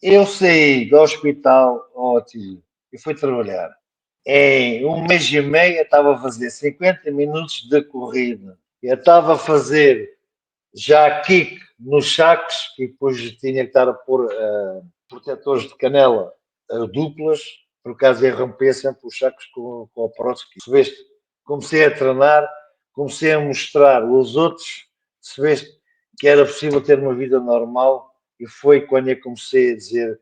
Eu saí do hospital ótimo e fui trabalhar. Em um mês e meio eu estava a fazer 50 minutos de corrida. Eu estava a fazer já kick nos sacos e depois tinha que estar a pôr protetores de canela duplas, por caso eu rompia sempre os sacos com a prótese. Se veste, comecei a treinar, comecei a mostrar aos outros, se veste, que era possível ter uma vida normal, e foi quando eu comecei a dizer: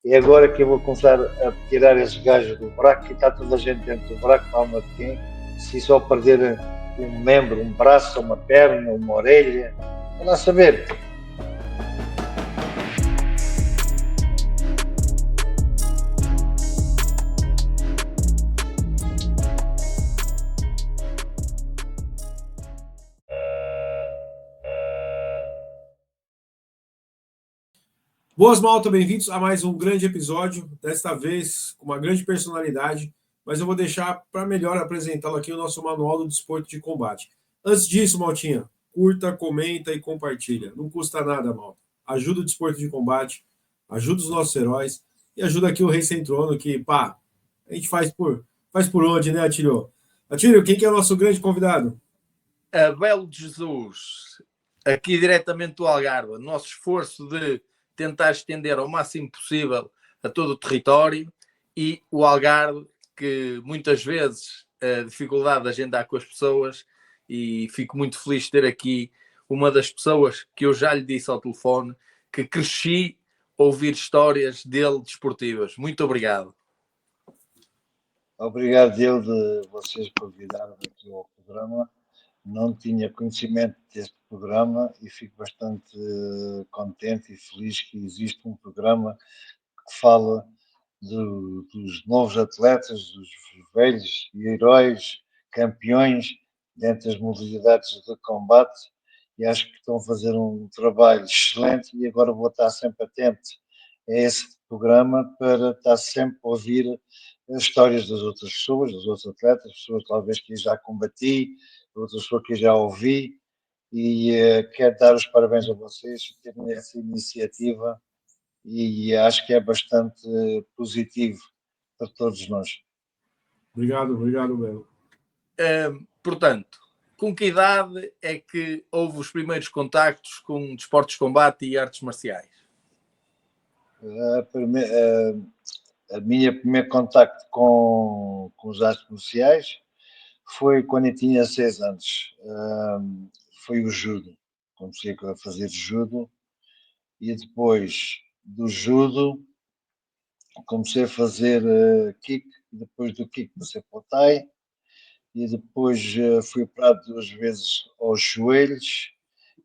é agora que eu vou começar a tirar esses gajos do buraco, que está toda a gente dentro do buraco, alma de quem, se só perder um membro, um braço, uma perna, uma orelha, vai lá saber. Boas, malta, bem-vindos a mais um grande episódio, desta vez com uma grande personalidade, mas eu vou deixar para melhor apresentá-lo aqui o nosso Manual do Desporto de Combate. Antes disso, maltinha, curta, comenta e compartilha. Não custa nada, malta. Ajuda o Desporto de Combate, ajuda os nossos heróis e ajuda aqui o Rei Sem Trono, que, pá, a gente faz por onde, né, Atílio? Atílio, quem que é o nosso grande convidado? Abel de Jesus, aqui diretamente do Algarve. Nosso esforço de tentar estender ao máximo possível a todo o território, e o Algarve, que muitas vezes a dificuldade de agendar com as pessoas, e fico muito feliz de ter aqui uma das pessoas que eu já lhe disse ao telefone que cresci a ouvir histórias dele desportivas. Muito obrigado. Obrigado eu de vocês convidarem aqui ao programa. Não tinha conhecimento deste programa e fico bastante contente e feliz que existe um programa que fala dos novos atletas, dos velhos e heróis, campeões dentro das modalidades de combate, e acho que estão a fazer um trabalho excelente, e agora vou estar sempre atento a esse programa para estar sempre a ouvir as histórias das outras pessoas, dos outros atletas, pessoas talvez que já combati, outras pessoas que já ouvi, e quero dar os parabéns a vocês por terem essa iniciativa, e acho que é bastante positivo para todos nós. Obrigado, Belo. Portanto, com que idade é que houve os primeiros contactos com desportos de combate e artes marciais? A minha primeiro contacto com os artes marciais foi quando eu tinha 6 anos. Foi o judo. Comecei a fazer judo, e depois do judo comecei a fazer kick, depois do kick comecei para o thai, e depois fui operado 2 vezes aos joelhos,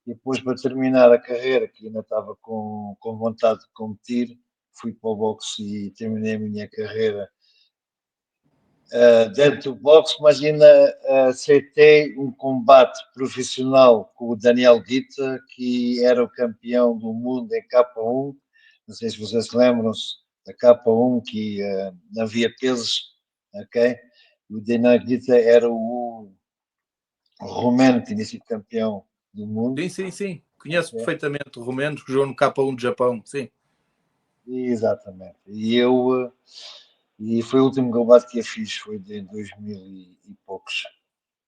e depois, para terminar a carreira, que ainda estava com vontade de competir, fui para o boxe e terminei a minha carreira dentro do boxe, mas ainda aceitei um combate profissional com o Daniel Guita, que era o campeão do mundo em K1. Não sei se vocês se lembram-se da K1, que não havia pesos, ok? O Daniel Guita era o romeno que tinha sido campeão do mundo. Sim. Conheço perfeitamente o romeno que jogou no K1 do Japão, sim. Exatamente. E foi o último combate que eu fiz, foi de 2000 e poucos.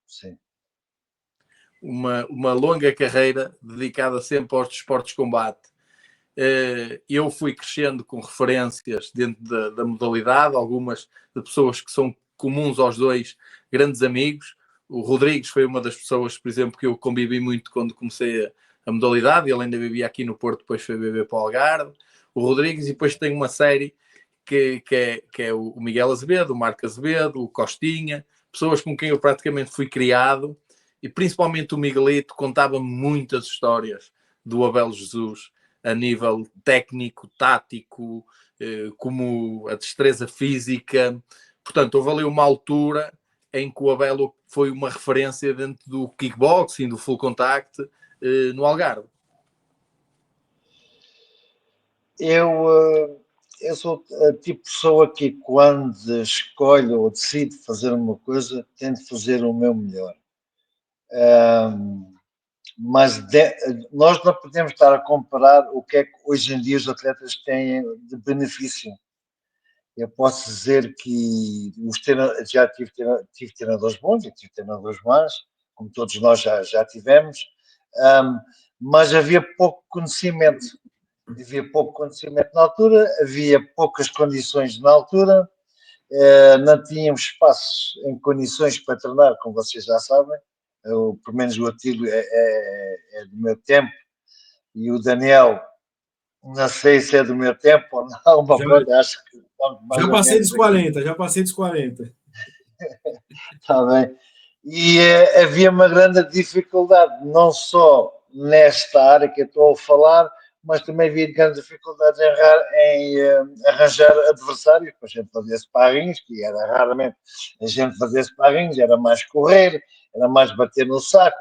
Sim. Uma longa carreira dedicada sempre aos desportos de combate. Eu fui crescendo com referências dentro da modalidade, algumas de pessoas que são comuns aos dois, grandes amigos. O Rodrigues foi uma das pessoas, por exemplo, que eu convivi muito quando comecei a modalidade. Ele ainda vivia aqui no Porto, depois foi viver para o Algarve. O Rodrigues, e depois tem uma série que é o Miguel Azevedo, o Marco Azevedo, o Costinha, pessoas com quem eu praticamente fui criado, e principalmente o Miguelito contava muitas histórias do Abel Jesus a nível técnico, tático, como a destreza física. Portanto, houve ali uma altura em que o Abel foi uma referência dentro do kickboxing, do full contact, no Algarve. Eu sou a tipo de pessoa que, quando escolho ou decido fazer uma coisa, tento fazer o meu melhor. nós não podemos estar a comparar o que é que hoje em dia os atletas têm de benefício. Eu posso dizer que já tive treinadores bons e tive treinadores más, como todos nós já tivemos, mas havia pouco conhecimento. Havia pouco conhecimento na altura, havia poucas condições na altura, não tínhamos espaços em condições para treinar, como vocês já sabem. Pelo menos o Atílio é do meu tempo e o Daniel, não sei se é do meu tempo ou não, mas pronto, acho que mais já passei dos 40, já passei dos 40. Está bem. E havia uma grande dificuldade, não só nesta área que eu estou a falar, mas também havia grandes dificuldades em arranjar adversários para a gente fazer sparrings, que era raramente a gente fazer sparrings, era mais correr, era mais bater no saco.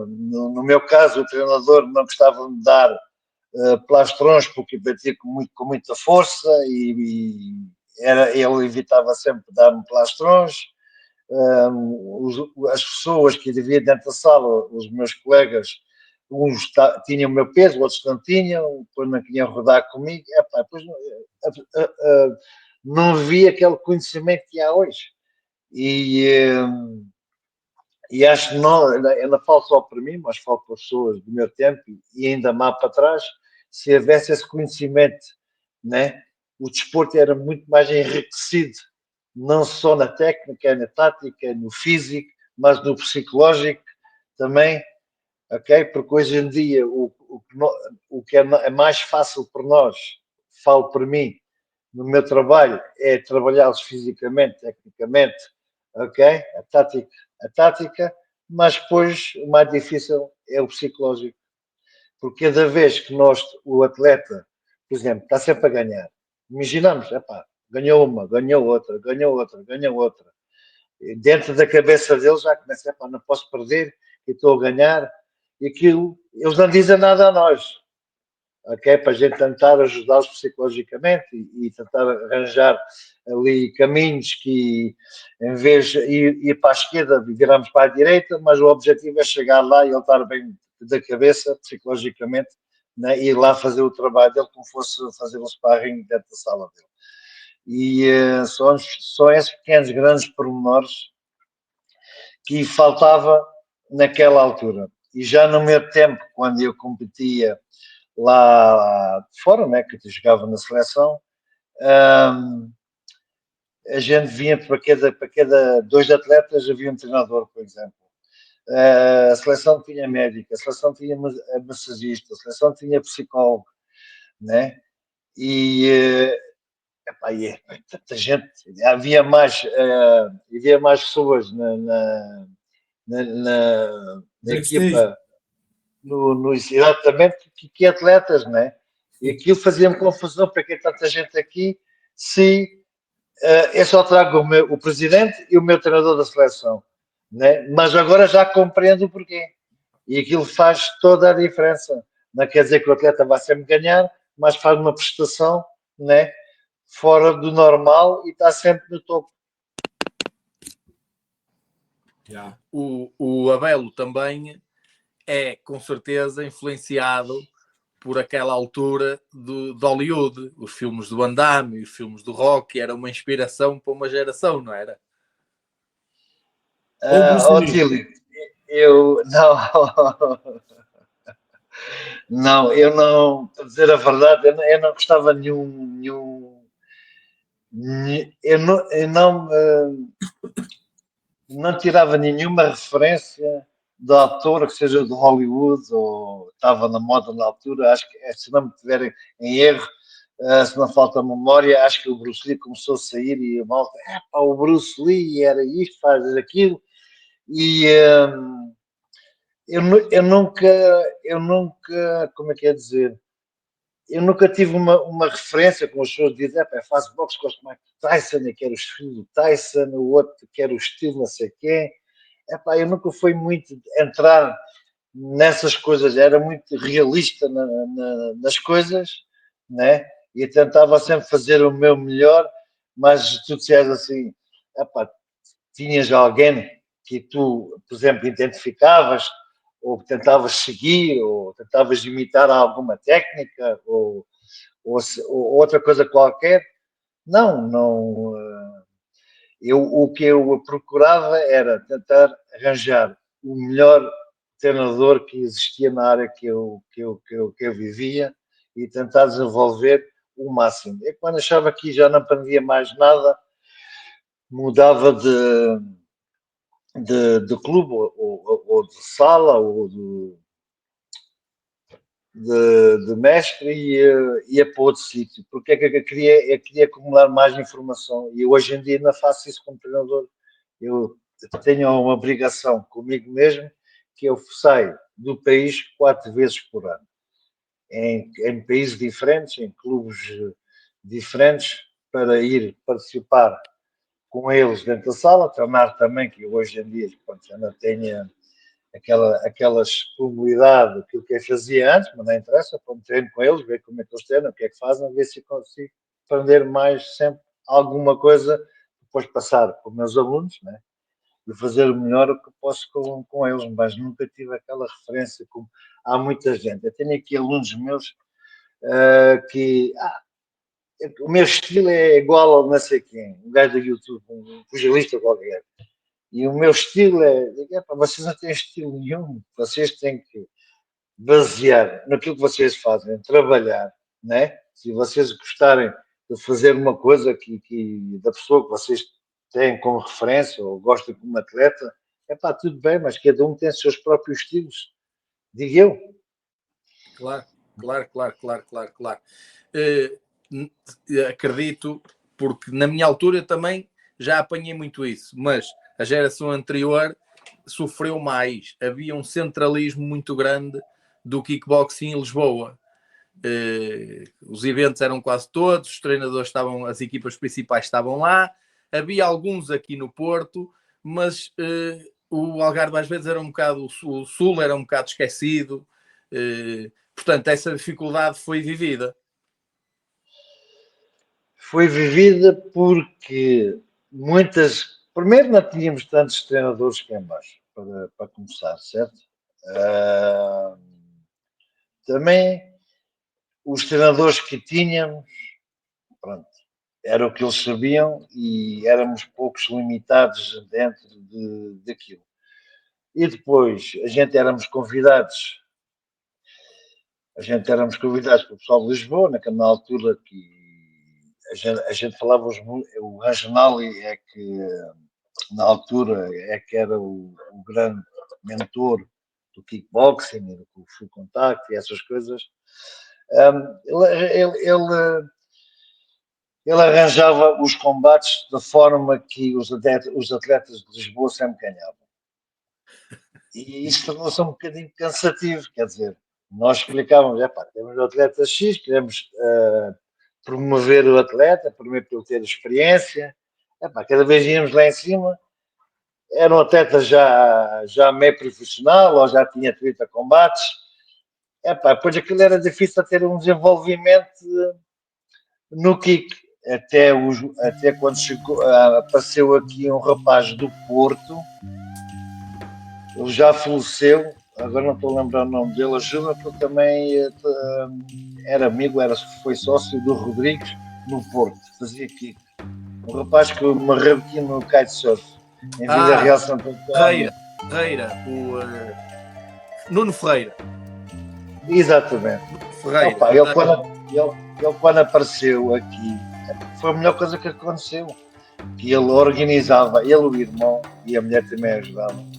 No meu caso, o treinador não gostava de me dar plastrões porque batia com muita força e ele evitava sempre dar-me plastrões. As pessoas que havia dentro da sala, os meus colegas, uns tinham o meu peso, outros não tinham, depois não queriam rodar comigo. Depois não havia aquele conhecimento que há hoje. E acho que não, ainda falo só para mim, mas falo para as pessoas do meu tempo e ainda mais para trás, se houvesse esse conhecimento, né, o desporto era muito mais enriquecido, não só na técnica, na tática, no físico, mas no psicológico também, ok? Porque hoje em dia o que é mais fácil para nós, falo por mim, no meu trabalho, é trabalhá-los fisicamente, tecnicamente, ok? A tática, mas depois o mais difícil é o psicológico. Porque cada vez que o atleta, por exemplo, está sempre a ganhar, imaginamos, ganhou uma, ganhou outra, ganhou outra, ganhou outra. E dentro da cabeça dele já começa, não posso perder, eu estou a ganhar. E aquilo, eles não dizem nada a nós, ok? Para a gente tentar ajudá-los psicologicamente e tentar arranjar ali caminhos que, em vez de ir para a esquerda, viramos para a direita, mas o objetivo é chegar lá e ele estar bem da cabeça, psicologicamente, né? E ir lá fazer o trabalho dele como fosse fazer um sparring dentro da sala dele. E são esses pequenos, grandes pormenores que faltava naquela altura. E já no meu tempo, quando eu competia lá fora, né, que eu jogava na seleção, a gente vinha para cada 2 atletas havia um treinador, por exemplo. A seleção tinha médica, a seleção tinha massagista, a seleção tinha psicólogo, né? E tanta gente, havia mais pessoas na equipa, exatamente, que atletas, né? E aquilo fazia-me confusão, para que tanta gente aqui, se eu só trago o presidente e o meu treinador da seleção, né? Mas agora já compreendo o porquê. E aquilo faz toda a diferença. Não quer dizer que o atleta vai sempre ganhar, mas faz uma prestação, né? Fora do normal e está sempre no topo. Yeah. O Abelo também é, com certeza, influenciado por aquela altura de Hollywood. Os filmes do Van Damme, os filmes do Rocky, era uma inspiração para uma geração, não era? Tílio, eu não, eu não, para dizer a verdade, eu não gostava não tirava nenhuma referência de autor que seja de Hollywood ou estava na moda na altura. Acho que, se não me tiverem em erro, se não falta memória, acho que o Bruce Lee começou a sair e a malta, o Bruce Lee era isto, faz aquilo. E eu nunca, como é que é dizer? Eu nunca tive uma referência, como as pessoas dizem, faço boxe, gosto mais de Tyson, eu quero o estilo do Tyson, o outro quer o estilo não sei quem. Eu nunca fui muito entrar nessas coisas, era muito realista nas coisas, né? E tentava sempre fazer o meu melhor, mas tu disseres assim, tinhas alguém que tu, por exemplo, identificavas, ou tentavas seguir, ou tentavas imitar alguma técnica, ou outra coisa qualquer. Não. O que eu procurava era tentar arranjar o melhor treinador que existia na área que eu vivia e tentar desenvolver o máximo. E quando achava que já não aprendia mais nada, mudava de clube, ou de sala, ou de mestre, e ia para outro sítio. Porque é que eu queria acumular mais informação. E hoje em dia ainda faço isso como treinador. Eu tenho uma obrigação comigo mesmo, que eu saio do país 4 vezes por ano. Em países diferentes, em clubes diferentes, para ir participar com eles dentro da sala, treinar também, que hoje em dia já não tenho aquela disponibilidade que eu fazia antes, mas não interessa, quando treino com eles, ver como é que eles treinam, o que é que fazem, ver se consigo aprender mais sempre alguma coisa, depois passar para os meus alunos, né? E fazer o melhor o que posso com eles, mas nunca tive aquela referência como há muita gente. Eu tenho aqui alunos meus que o meu estilo é igual ao não sei quem, um gajo do YouTube, um pugilista qualquer. E o meu estilo vocês não têm estilo nenhum, vocês têm que basear naquilo que vocês fazem, trabalhar, né? Se vocês gostarem de fazer uma coisa da pessoa que vocês têm como referência ou gostam como atleta, tudo bem, mas cada um tem os seus próprios estilos, digo eu. Claro. Acredito, porque na minha altura também já apanhei muito isso, mas a geração anterior sofreu mais. Havia um centralismo muito grande do kickboxing em Lisboa. Os eventos eram quase todos, os treinadores estavam, as equipas principais estavam lá, havia alguns aqui no Porto, mas o Algarve às vezes era um bocado, o Sul era um bocado esquecido, portanto essa dificuldade foi vivida. Foi vivida porque primeiro não tínhamos tantos treinadores que em baixo, para começar, certo? Também os treinadores que tínhamos, pronto, era o que eles sabiam e éramos poucos limitados dentro daquilo. E depois a gente éramos convidados para o pessoal de Lisboa, naquela altura que a gente falava o Rangenali na altura era o grande mentor do kickboxing, do full contact e essas coisas. Ele arranjava os combates da forma que os atletas de Lisboa sempre ganhavam. E isso tornou-se um bocadinho cansativo, quer dizer, nós explicávamos, temos o atleta X, queremos promover o atleta, primeiro para ele ter experiência, cada vez íamos lá em cima, era um atleta já meio profissional, ou já tinha 30 combates, depois aquilo era difícil ter um desenvolvimento no kick, até quando apareceu aqui um rapaz do Porto, ele já faleceu, agora não estou a lembrar o nome dele, ajuda, porque ele também era amigo, foi sócio do Rodrigues no Porto, fazia kick. Um rapaz que morreu aqui no kitesurf, em Vila Real Santo Antônio. Ferreira, Nuno Ferreira. Exatamente. Ferreira. Ele quando apareceu aqui, foi a melhor coisa que aconteceu. Que ele organizava, ele, o irmão e a mulher também ajudavam.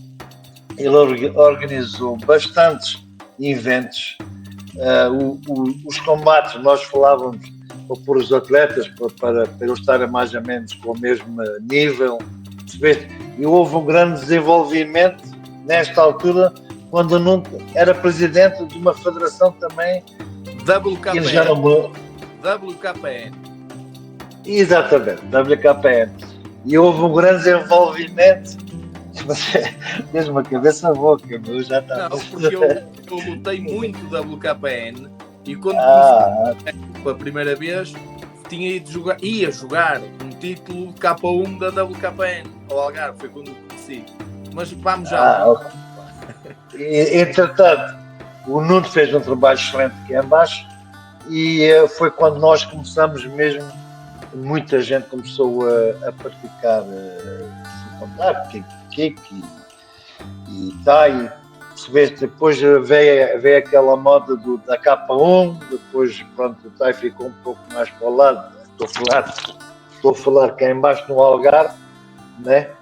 Ele organizou bastantes eventos. Os combates, nós falávamos para pôr os atletas para eles estarem mais ou menos com o mesmo nível. E houve um grande desenvolvimento nesta altura, quando o Nuno era presidente de uma federação também. WKPN. Exatamente, WKPN. E houve um grande desenvolvimento. Mesmo a cabeça boca, eu já está. Não, porque eu lutei muito WKPN e quando comecei pela primeira vez ia jogar um título K1 da WKPN ao Algarve, foi quando conheci. Mas vamos já. Entretanto, o Nuno fez um trabalho excelente aqui em baixo e foi quando nós começamos mesmo, muita gente começou a praticar contato, kick e tai. Depois veio aquela moda da K1, depois pronto, o tai ficou um pouco mais para o lado. Estou a falar cá em baixo no Algarve, né?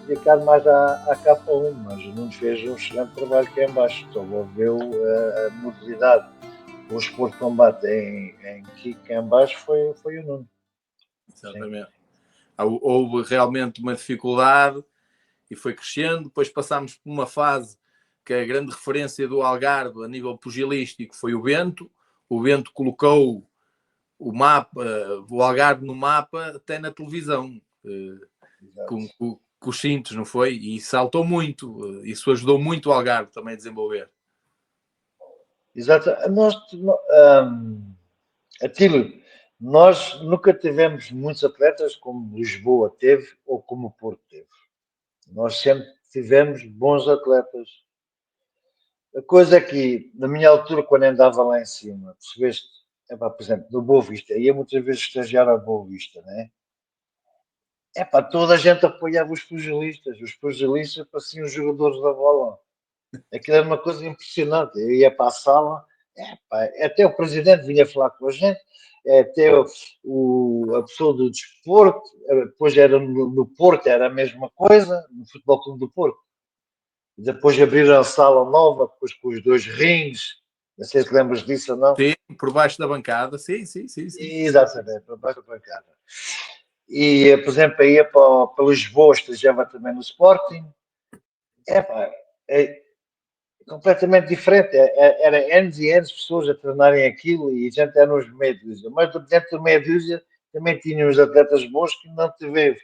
Dedicado mais à K1, mas o Nuno fez um excelente trabalho cá em baixo. Desenvolveu a modalidade. O esporte de combate em kick em baixo foi o Nuno. Exatamente. Houve realmente uma dificuldade e foi crescendo. Depois passámos por uma fase que a grande referência do Algarve a nível pugilístico foi o Bento. O Bento colocou o mapa, o Algarve no mapa até na televisão, com os cintos, não foi? E saltou muito. Isso ajudou muito o Algarve também a desenvolver. Exato. Atílio, nós nunca tivemos muitos atletas como Lisboa teve ou como o Porto teve. Nós sempre tivemos bons atletas. A coisa é que, na minha altura, quando andava lá em cima, percebeste, por exemplo, no Boa Vista, ia muitas vezes estagiar a Boa Vista, né? Toda a gente apoiava os pugilistas pareciam os jogadores da bola. Aquilo era uma coisa impressionante. Eu ia para a sala, até o presidente vinha falar com a gente, até a pessoa do desporto, depois era no Porto, era a mesma coisa, no Futebol Clube do Porto. Depois abriram a sala nova, depois com os 2 rings, não sei se lembras disso ou não. Sim, por baixo da bancada, sim. Exatamente, por baixo da bancada. E, por exemplo, ia para Lisboa, estagiava também no Sporting. É completamente diferente. Era anos e anos de pessoas a treinarem aquilo e a gente era nos meia dúzia. Mas dentro do meia dúzia também tinham os atletas bons que não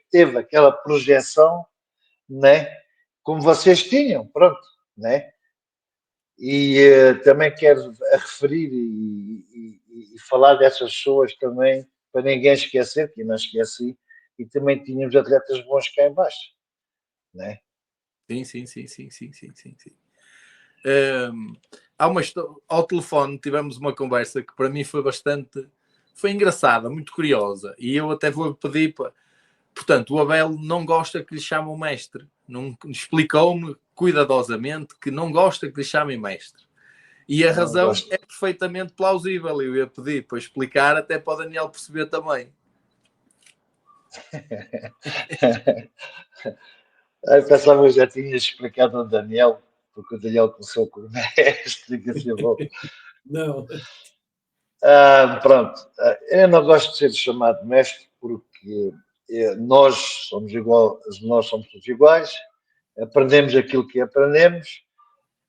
teve aquela projeção, né? Como vocês tinham, pronto, né? E também quero referir e falar dessas pessoas também, para ninguém esquecer, que eu não esqueci, e também tínhamos atletas bons cá em baixo, né? Sim. Ao telefone tivemos uma conversa que para mim foi engraçada, muito curiosa, e eu até vou pedir para... Portanto, o Abel não gosta que lhe chamem mestre. Explicou-me cuidadosamente que não gosta que lhe chamem mestre. E a razão é perfeitamente plausível. Eu ia pedir para explicar até para o Daniel perceber também. Eu pensava que já tinhas explicado ao Daniel, porque o Daniel começou com o mestre, que assim, bom. Não. Pronto, eu não gosto de ser chamado mestre porque nós somos todos iguais, aprendemos aquilo que aprendemos,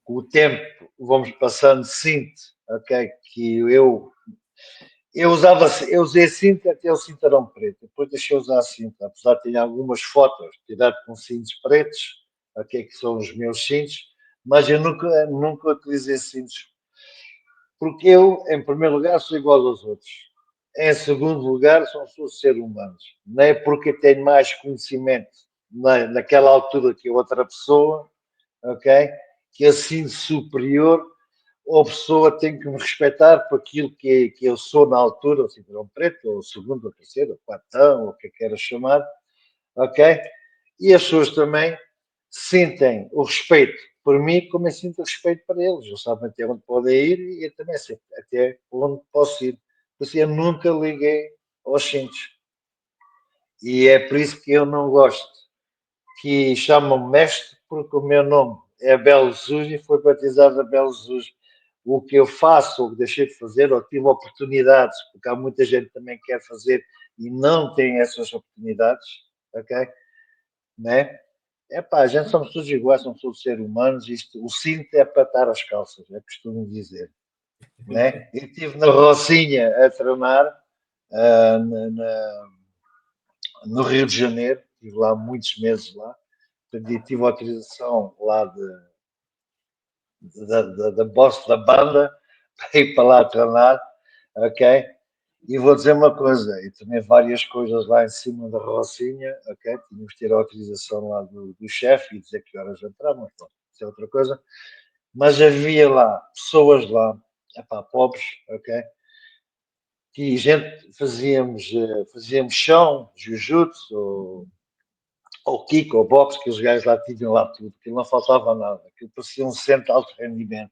com o tempo vamos passando cinto, ok? Que eu usei cinto até o cinturão preto, depois deixei usar cinto, apesar de ter algumas fotos tiradas com cintos pretos, ok? Que são os meus cintos, mas eu nunca utilizei cintos. Porque eu, em primeiro lugar, sou igual aos outros. Em segundo lugar, sou ser humanos. Não é porque tenho mais conhecimento naquela altura que outra pessoa, ok? Que assim superior, ou a pessoa tem que me respeitar por aquilo que eu sou na altura, o cinturão preto, ou o segundo, ou o terceiro, ou o quartão, ou o que queira chamar, ok? E as pessoas também sentem o respeito por mim, como eu sinto respeito para eles. Eles sabem até onde podem ir e eu também sei até onde posso ir. Por isso eu nunca liguei aos cintos. E é por isso que eu não gosto que chamam mestre, porque o meu nome é Abel Jesus e foi batizado Abel Jesus. O que eu faço, ou deixei de fazer, ou tive oportunidades, porque há muita gente que também quer fazer e não tem essas oportunidades, ok? Né? A gente somos todos iguais, somos todos seres humanos. O cinto é para atar as calças, é costumo dizer. Né? Eu estive na Rocinha a treinar no Rio de Janeiro, estive lá muitos meses lá. Tive autorização lá da boss da banda para ir para lá treinar, ok? E vou dizer uma coisa, e também várias coisas lá em cima da Rocinha, ok? Tínhamos de ter a autorização lá do chefe e dizer que horas entramos, isso é outra coisa. Mas havia lá pessoas lá, epá, pobres, ok? Que gente fazíamos chão, jiu-jitsu, ou kick, ou boxe, que os gajos lá tinham lá tudo, que não faltava nada, aquilo parecia um centro de alto rendimento.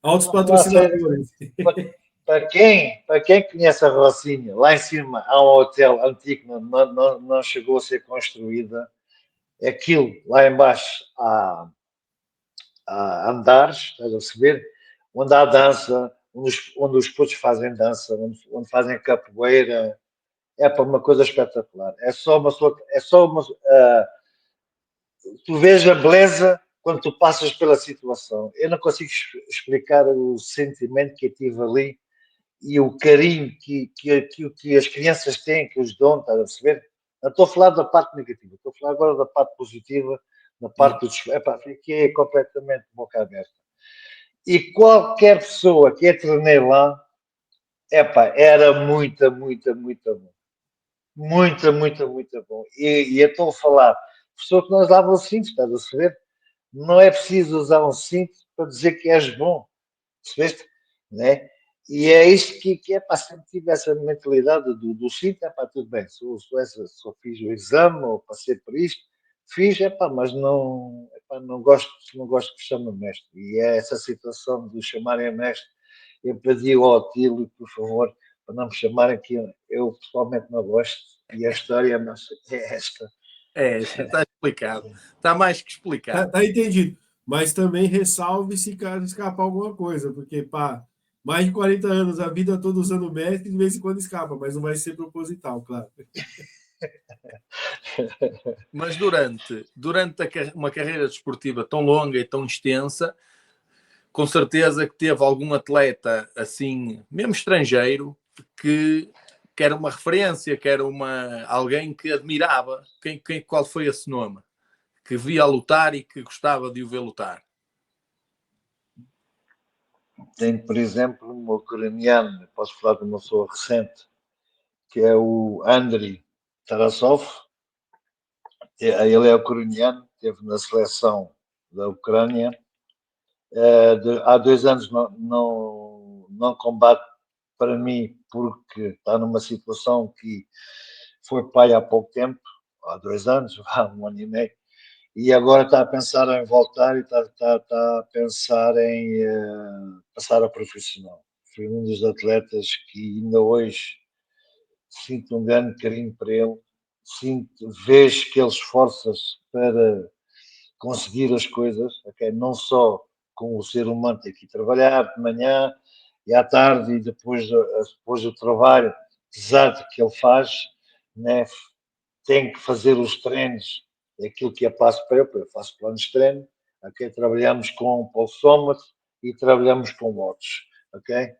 Altos Não, a sério, patrocinadores. para quem conhece a Rocinha, lá em cima há um hotel antigo, não chegou a ser construída. Aquilo, lá embaixo há andares, estás a perceber? Onde há dança, onde os putos fazem dança, onde fazem capoeira. É para uma coisa espetacular. Tu vês a beleza quando tu passas pela situação. Eu não consigo explicar o sentimento que eu tive ali e o carinho que as crianças têm, que os dão, estás a perceber? Não estou a falar da parte negativa, estou a falar agora da parte positiva, da parte do epá, fiquei completamente de boca aberta. E qualquer pessoa que eu treinei lá, epá, era muito bom. Muito bom. E eu estou a falar, pessoa que nós dava o cinto, estás a perceber? Não é preciso usar um cinto para dizer que és bom, percebeste? Né? E é isto que é para sempre tive essa mentalidade do cinto, é para tudo bem, só fiz o exame ou passei por isto, fiz, é pá, mas não, epá, não gosto que chame mestre. E é essa situação de o chamarem mestre, eu pedi ao Otílio, por favor, para não me chamarem que eu pessoalmente não gosto, e a história é esta. Está explicado. Está mais que explicado. Tá entendido. Mas também ressalve se caso escapar alguma coisa, porque, pá, mais de 40 anos, a vida toda usando mestre, de vez em quando escapa, mas não vai ser proposital, claro. Mas durante uma carreira desportiva tão longa e tão extensa, com certeza que teve algum atleta assim, mesmo estrangeiro, que era uma referência, que era alguém que admirava. Qual foi esse nome? Que via lutar e que gostava de o ver lutar? Tenho, por exemplo, um ucraniano, posso falar de uma pessoa recente, que é o Andriy Tarasov. Ele é ucraniano, esteve na seleção da Ucrânia. Há 2 anos não combate para mim, porque está numa situação que foi pai há pouco tempo, há 2 anos, há 1 ano e meio, e agora está a pensar em voltar e está a pensar em passar a profissional. Foi um dos atletas que ainda hoje sinto um grande carinho para ele, vejo que ele esforça-se para conseguir as coisas, okay? Não só com o ser humano tem que ir trabalhar de manhã e à tarde e depois do trabalho pesado que ele faz, né? Tem que fazer os treinos, aquilo que é passo para eu faço planos de treino, ok? Trabalhamos com pulsómetro e trabalhamos com watch, ok?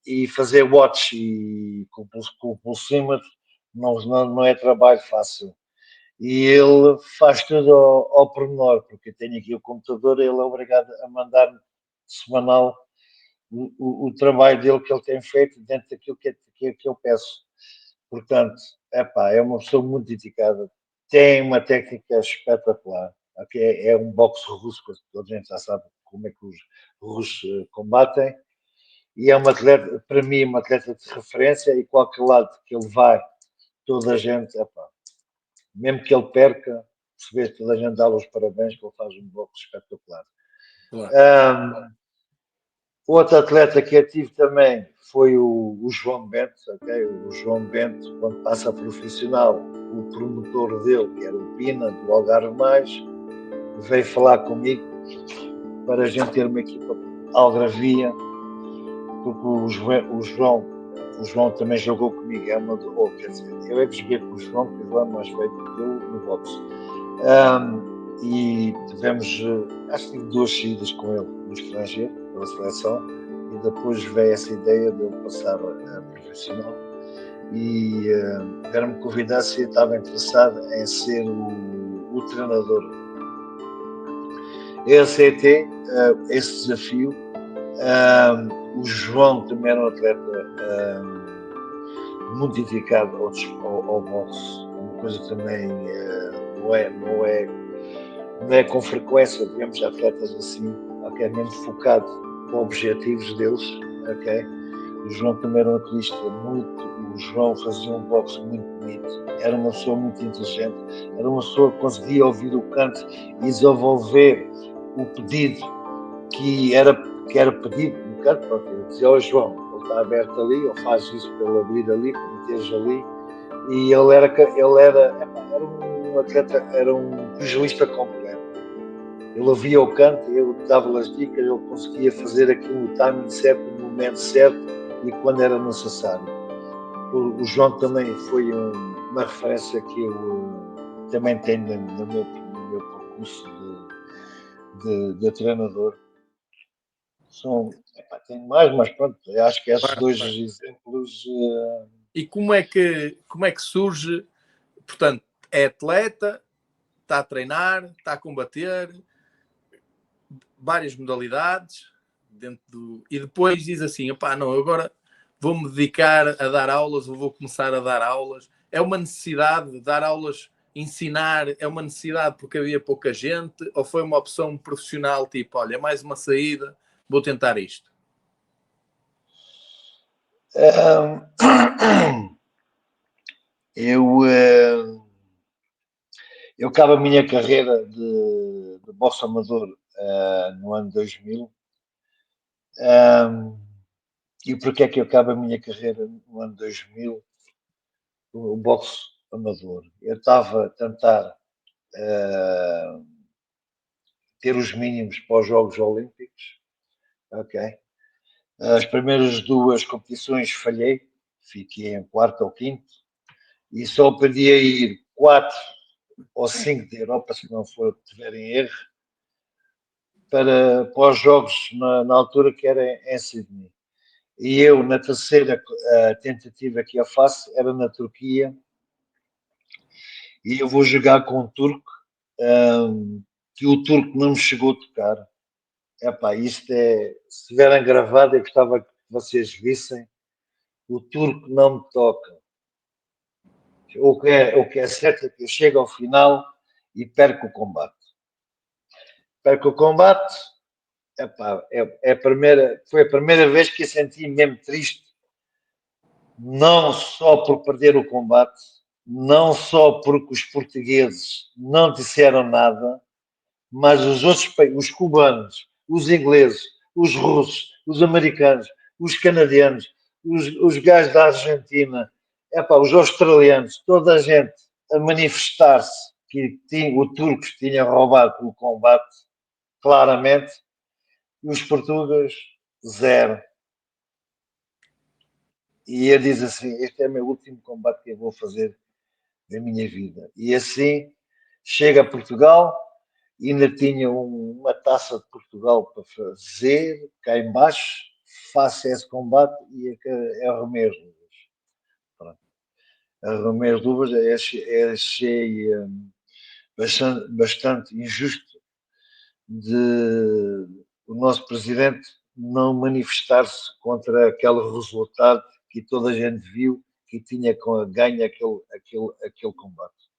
E fazer watch e com o pulsímetro não é trabalho fácil. E ele faz tudo ao pormenor, porque tenho aqui o computador e ele é obrigado a mandar-me semanal o trabalho dele que ele tem feito dentro daquilo que eu peço. Portanto, é uma pessoa muito dedicada, tem uma técnica espetacular, okay? É um boxe russo, toda a gente já sabe como é que os russos combatem, e é uma atleta, para mim, uma atleta de referência, e qualquer lado que ele vai, toda a gente, mesmo que ele perca, se vê toda a gente dá os parabéns, que ele faz um boxe espetacular. Claro. Outro atleta que eu tive também foi o João Bento, okay? O João Bento, quando passa a profissional, o promotor dele, que era o Pina, do Algarve Mais, veio falar comigo para a gente ter uma equipa algarvia, porque o João também jogou comigo, quer dizer, eu é que joguei com o João, porque o João é mais feito que eu no boxe. E tivemos, acho que 2 saídas com ele no estrangeiro, pela seleção, e depois veio essa ideia de ele passar a profissional. E vieram-me convidar se eu estava interessado em ser o treinador. Eu aceitei esse desafio. O João também era um atleta muito dedicado ao boxe, uma coisa também não é não é com frequência, digamos, atletas assim, ok, mesmo focado com objetivos deles, ok? O João também era um atleta o João fazia um boxe muito bonito, era uma pessoa muito inteligente, era uma pessoa que conseguia ouvir o canto e desenvolver o pedido que era pedido no canto, pronto, eu dizia ao João, ele está aberto ali, ou faz isso para ele abrir ali, para meteres ali, e ele era um atleta, era um pugilista completo. Ele ouvia o canto, eu dava-lhe as dicas, ele conseguia fazer aquilo no timing certo, no momento certo e quando era necessário. O João também foi uma referência que eu também tenho no meu percurso de treinador. Tenho mais, mas pronto, acho que esses dois exemplos. E como é que surge? Portanto, é atleta, está a treinar, está a combater, várias modalidades, e depois diz assim, não, agora vou-me dedicar a dar aulas, ou vou começar a dar aulas. É uma necessidade de dar aulas, ensinar, é uma necessidade porque havia pouca gente, ou foi uma opção profissional, tipo, olha, é mais uma saída, vou tentar isto? Eu acabo a minha carreira de boxe amador no ano 2000. E porquê é que eu acabo a minha carreira no ano 2000? O boxe amador. Eu estava a tentar ter os mínimos para os Jogos Olímpicos. Ok. As primeiras duas competições falhei, fiquei em quarto ou quinto, e só podia ir 4 ou 5 da Europa, se não for tiver em erro, para os Jogos na altura que era em Sydney. E eu, na terceira tentativa que eu faço, era na Turquia, e eu vou jogar com um turco, que o turco não me chegou a tocar. Isto é, se tiverem gravado, eu gostava que vocês vissem, o turco não me toca. O que é certo é que eu chego ao final e perco o combate. Perco o combate, foi a primeira vez que eu senti mesmo triste, não só por perder o combate, não só porque os portugueses não disseram nada, mas os outros, os cubanos, os ingleses, os russos, os americanos, os canadianos, os gajos da Argentina, os australianos, toda a gente a manifestar-se que o turco tinha roubado o combate, claramente, e os portugueses, zero. E ele diz assim, este é o meu último combate que eu vou fazer da minha vida. E assim, chega a Portugal, ainda tinha uma taça de Portugal para fazer, cá embaixo, faço esse combate e arrumei as luvas. Arrumei as luvas, achei bastante injusto de o nosso presidente não manifestar-se contra aquele resultado que toda a gente viu que tinha ganho aquele combate.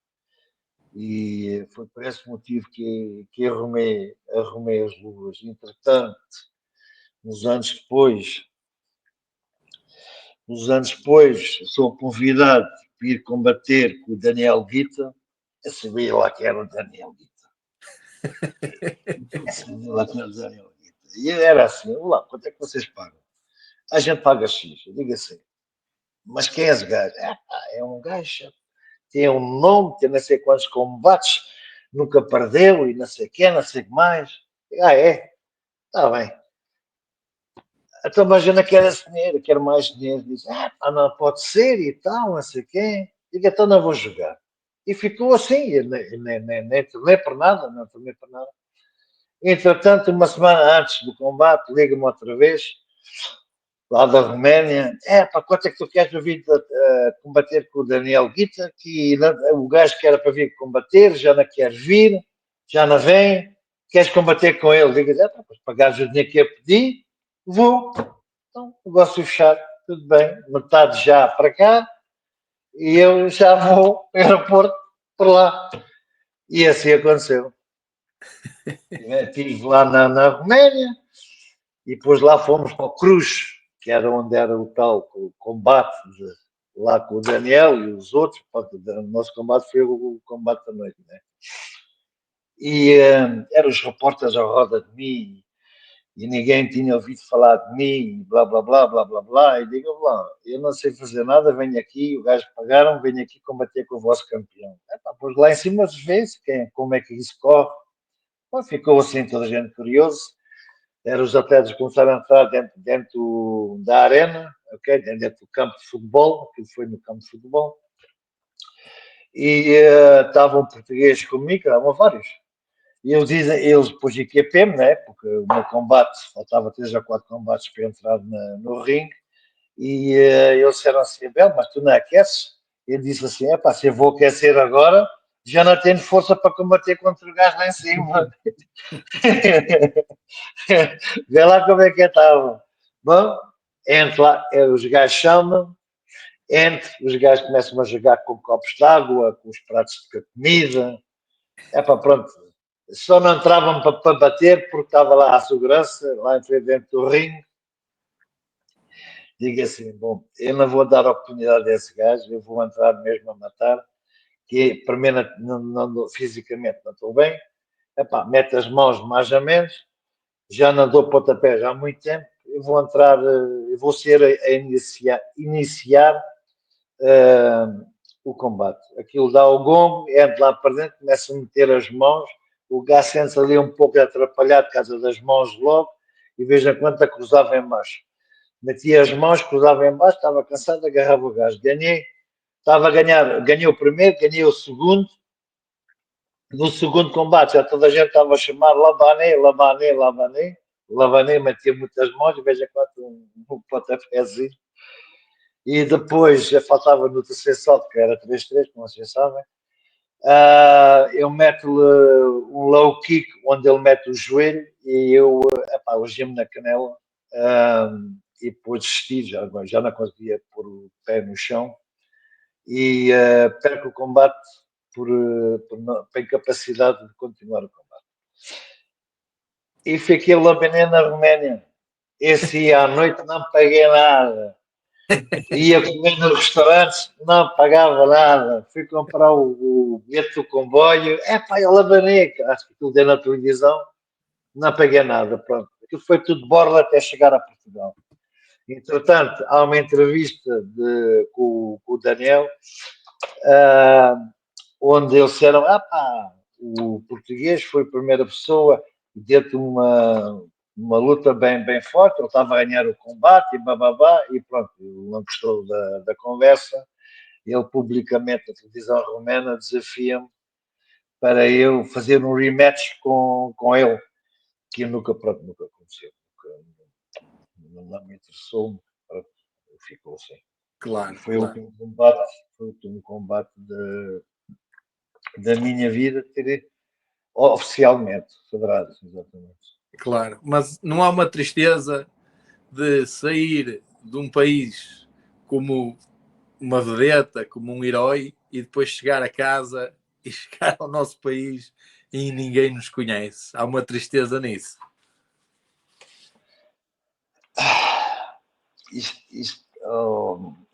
E foi por esse motivo que arrumei as luvas. Entretanto, uns anos depois, sou convidado para ir combater com o Daniel Guita. Eu sabia lá que era o Daniel Guita. E era assim, lá, quanto é que vocês pagam? A gente paga X, eu digo assim. Mas quem é esse gajo? É um gajo, tem um nome, tem não sei quantos combates, nunca perdeu e não sei o que, não sei o que mais. É? Está bem. Então, mas eu não quero esse dinheiro, quero mais dinheiro. Diz, não pode ser e tal, não sei o quê. Digo, então não vou jogar. E ficou assim, nem tornei por nada, não tornei por nada. Entretanto, uma semana antes do combate, liga-me outra vez, lá da Roménia, para quanto é que tu queres para vir combater com o Daniel Guita, que o gajo que era para vir combater, já não quer vir, já não vem, queres combater com ele? Diga, para pagares o dinheiro que eu pedi, vou. Então, negócio fechado, tudo bem, metade já para cá, e eu já vou ao aeroporto por lá. E assim aconteceu. Estive lá na Roménia e depois lá fomos para o Cruz, que era onde era o tal combate lá com o Daniel e os outros. O nosso combate foi o combate da noite, né? E eram os repórteres à roda de mim e ninguém tinha ouvido falar de mim, blá blá blá blá blá blá. E digo lá, eu não sei fazer nada, venho aqui, o gajo pagaram, venho aqui combater com o vosso campeão. Pois lá em cima vê-se como é que isso corre. Bom, ficou assim toda a gente curioso. Os atletas começaram a entrar dentro da arena, okay? Dentro do campo de futebol, aquilo foi no campo de futebol. E estava um português comigo, estavam vários. E eles depois equipei-me, né? Porque o meu combate, faltava 3 ou 4 combates para entrar no ringue. E eles disseram assim: Bel, mas tu não aqueces? Ele disse assim: é pá, se eu vou aquecer agora, já não tenho força para combater contra o gajo lá em cima. Vê lá como é que estava. Bom, entre lá, os gajos chamam, os gajos começam a jogar com copos de água, com os pratos de comida. É pá, pronto. Só não entravam para bater porque estava lá a segurança, lá dentro do ringue. Diga assim: bom, eu não vou dar oportunidade a esse gajo, eu vou entrar mesmo a matar, que para mim fisicamente não estou bem. Epá, mete as mãos mais ou menos, já não dou pontapés há muito tempo, eu vou entrar, eu vou ser a iniciar o combate. Aquilo dá o gongo, entra lá para dentro, começa a meter as mãos, o gajo sente-se ali um pouco atrapalhado por causa das mãos logo, e veja quanto a cruzava em baixo. Metia as mãos, cruzava em baixo, estava cansado, agarrava o gajo. Ganhei, estava a ganhar, ganhei o primeiro, ganhei o segundo. No segundo combate já toda a gente estava a chamar Labané, Labané, Labané. Labané metia muitas mãos, veja quanto um pontapézinho. E depois já faltava no terceiro salto, que era 3-3, como vocês sabem. Eu meto-lhe um low kick, onde ele mete o joelho, e eu algemo na canela. E depois desisti, já não conseguia pôr o pé no chão. E perco o combate por incapacidade de continuar o combate. E fiquei lá na Roménia. Esse ia à noite, não paguei nada. Ia comer nos restaurantes, não pagava nada. Fui comprar o bilhete do comboio. Eu labanei, acho que aquilo deu na televisão. Não paguei nada, pronto. Aquilo foi tudo borla até chegar a Portugal. Entretanto, há uma entrevista com o Daniel, onde eles disseram: o português foi a primeira pessoa dentro de uma luta bem forte, ele estava a ganhar o combate e bababá, e pronto, ele não gostou da conversa. Ele publicamente, na televisão romena, desafia-me para eu fazer um rematch com ele, que nunca aconteceu. Não me interessou, ficou assim. Claro, Foi o último combate da minha vida, oficialmente federado, exatamente. claro. Mas não há uma tristeza de sair de um país como uma vedeta, como um herói, e depois chegar a casa e chegar ao nosso país e ninguém nos conhece? Há uma tristeza nisso.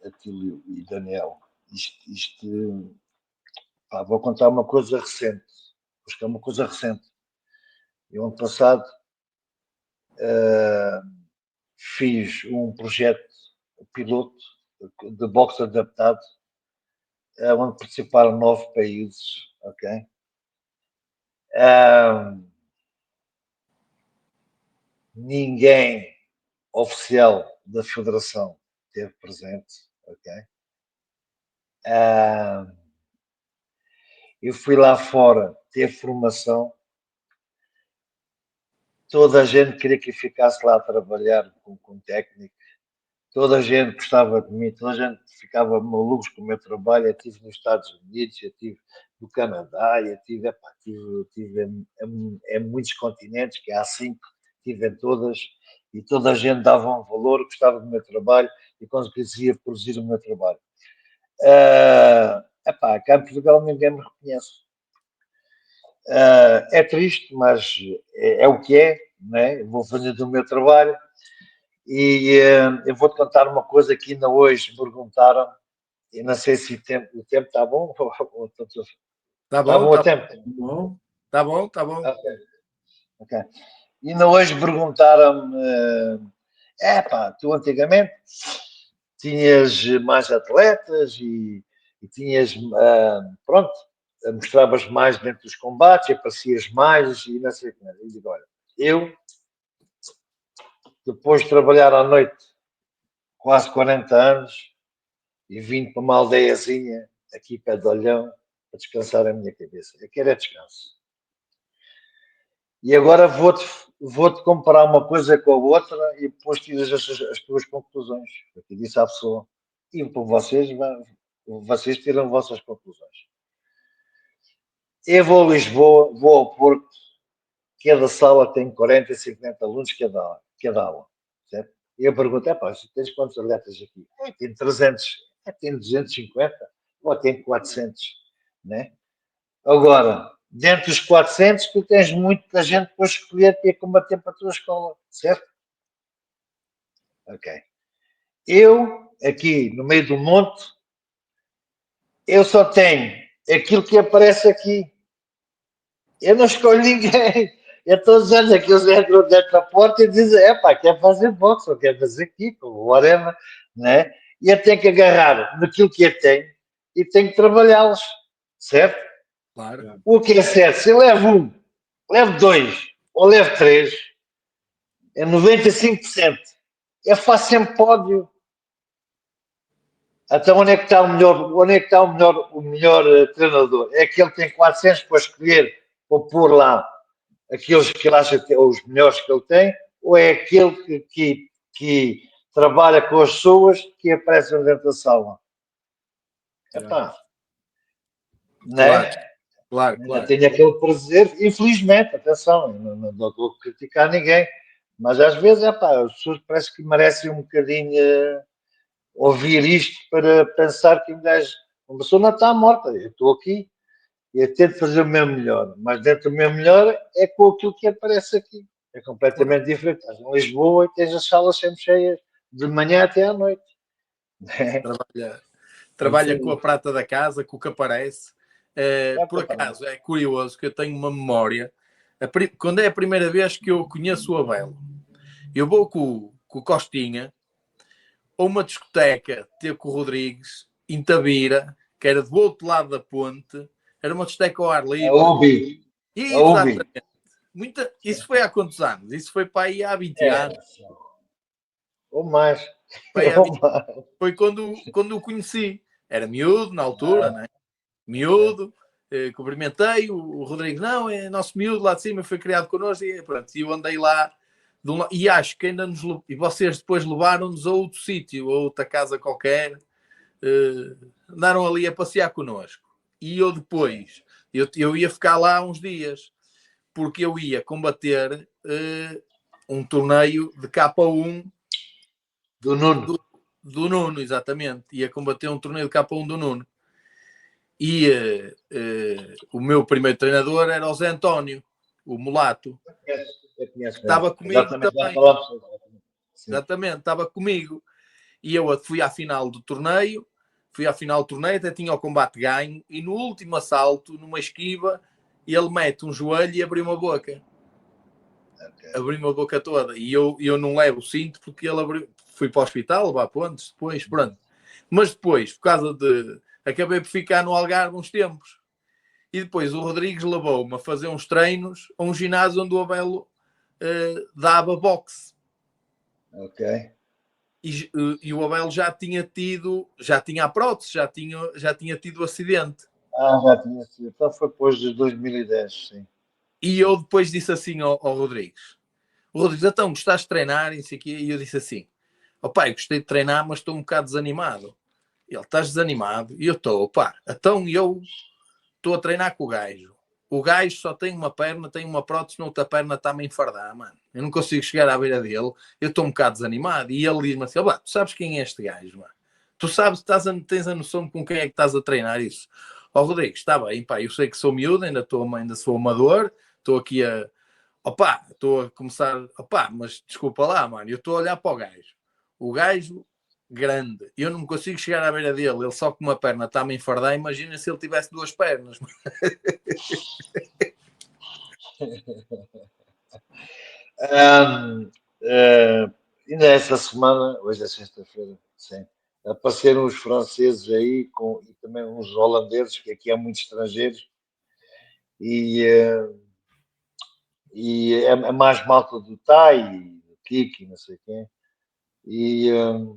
Atílio e Daniel, vou contar uma coisa recente, porque é uma coisa recente. Eu, ano passado, fiz um projeto piloto de boxe adaptado, onde participaram 9 países, ok? Ninguém oficial da federação esteve presente, ok? Eu fui lá fora ter formação, toda a gente queria que eu ficasse lá a trabalhar com técnico, toda a gente gostava de mim, toda a gente ficava malucos com o meu trabalho. Eu estive nos Estados Unidos, eu estive no Canadá, eu estive em muitos continentes, que há 5, estive em todas, e toda a gente dava um valor, gostava do meu trabalho e conseguia produzir o meu trabalho. Cá em Portugal ninguém me reconhece. É triste, mas é o que é, né? Vou fazendo o meu trabalho e eu vou-te contar uma coisa que ainda hoje me perguntaram, e não sei se o tempo está bom Tá está bom, bom o tá tempo. Bom, tá bom, tá bom. Ok, ok. Ainda hoje perguntaram-me, pá, tu antigamente tinhas mais atletas e tinhas, pronto, mostravas mais dentro dos combates, aparecias mais e não sei o que mais. E digo, olha, eu, depois de trabalhar à noite quase 40 anos e vim para uma aldeiazinha aqui perto de Olhão para descansar a minha cabeça. Eu quero é descanso. E agora vou-te comparar uma coisa com a outra e depois tiras as tuas conclusões. Porque disse à pessoa, e por vocês tiram vossas conclusões. Eu vou a Lisboa, vou ao Porto, cada sala tem 40, 50 alunos cada aula. Certo? E eu pergunto, pá, tens quantos atletas aqui? Tem 300, tem 250, ou tem 400, né? Agora, dentro dos 400, tu tens muita gente para escolher para ir combater para a tua escola, certo? Ok. Eu, aqui no meio do monte, eu só tenho aquilo que aparece aqui. Eu não escolho ninguém. Eu todos os anos aqueles entram dentro da porta e dizem, pá, quer fazer boxe, ou quer fazer kick, ou whatever, né? E eu tenho que agarrar naquilo que eu tenho e tenho que trabalhá-los, certo? Claro. O que é certo, se eu levo um, levo dois, ou levo três, é 95%. Eu faço sempre pódio. Então onde é que está o melhor, onde é que está o melhor treinador? É aquele que tem 400 para escolher, para pôr lá aqueles que ele acha que é os melhores que ele tem, ou é aquele que trabalha com as pessoas que aparecem dentro da sala? Epá, não Claro, é? claro, Ainda claro. tenho aquele prazer, infelizmente, atenção, não estou a criticar ninguém, mas às vezes, as pessoas parece que merecem um bocadinho ouvir isto para pensar que uma pessoa não está morta, eu estou aqui e eu tento fazer o meu melhor, mas dentro do meu melhor é com aquilo que aparece aqui. É completamente diferente. Estás em Lisboa e tens as salas sempre cheias, de manhã até à noite. Trabalha, é isso trabalha com aí. a prata da casa, com o que aparece. Por acaso, é curioso que eu tenho uma memória. Quando é a primeira vez que eu conheço o Abel, eu vou com o Costinha a uma discoteca ter com o Rodrigues, em Tavira, que era do outro lado da ponte. Era uma discoteca ao ar A livre. UBI. A UBI. Exatamente. Isso foi há quantos anos? Isso foi para aí há 20 É, anos. ou mais. Para aí há Ou 20... mais. Foi quando o conheci. Era miúdo na altura, né? Miúdo. Cumprimentei o Rodrigo. Não, é nosso miúdo lá de cima, foi criado connosco. E pronto, eu andei lá. E acho que ainda nos. E vocês depois levaram-nos a outro sítio, a outra casa qualquer. Andaram ali a passear connosco. E eu depois, eu ia ficar lá uns dias, porque eu ia combater um torneio de K1 Do Nuno. do Nuno, exatamente. Ia combater um torneio de K1 do Nuno. E o meu primeiro treinador era o Zé António, o mulato, Eu que conheço bem. estava comigo Exatamente, já também. falámos. Sim. Exatamente, estava comigo. E eu fui à final do torneio, até tinha o combate ganho, e no último assalto, numa esquiva, ele mete um joelho e abriu uma boca. Okay. Abriu uma boca toda. E eu não levo o cinto porque ele abriu. Fui para o hospital, levar pontos, depois, pronto. Mas depois, por causa de. Acabei por ficar no Algarve uns tempos. E depois o Rodrigues levou-me a fazer uns treinos a um ginásio onde o Abelo dava boxe. Ok. E o Abel já tinha a prótese, já tinha tido acidente. Já tinha sido. Então foi depois de 2010, sim. E eu depois disse assim ao Rodrigues: o Rodrigues, então gostaste de treinar? E eu disse assim: ó pai, gostei de treinar, mas estou um bocado desanimado. Ele, estás desanimado? E eu estou, pá, então eu estou a treinar com o gajo. O gajo só tem uma perna, tem uma prótese, na outra perna está-me a enfardar, mano. Eu não consigo chegar à beira dele, eu estou um bocado desanimado. E ele diz-me assim: tu sabes quem é este gajo, mano? Tu sabes, tens a noção de com quem é que estás a treinar isso? Ó Rodrigues, está bem, pá, eu sei que sou miúdo, ainda sou amador, estou aqui estou a começar, mas desculpa lá, mano, eu estou a olhar para o gajo grande, eu não consigo chegar à beira dele, ele só com uma perna está-me a enfardar, imagina se ele tivesse duas pernas. Ainda esta semana, hoje é sexta-feira, sim, apareceram os franceses aí e também uns holandeses, que aqui há muitos estrangeiros, e, é mais malta do Tai, do Kiki, não sei quem. E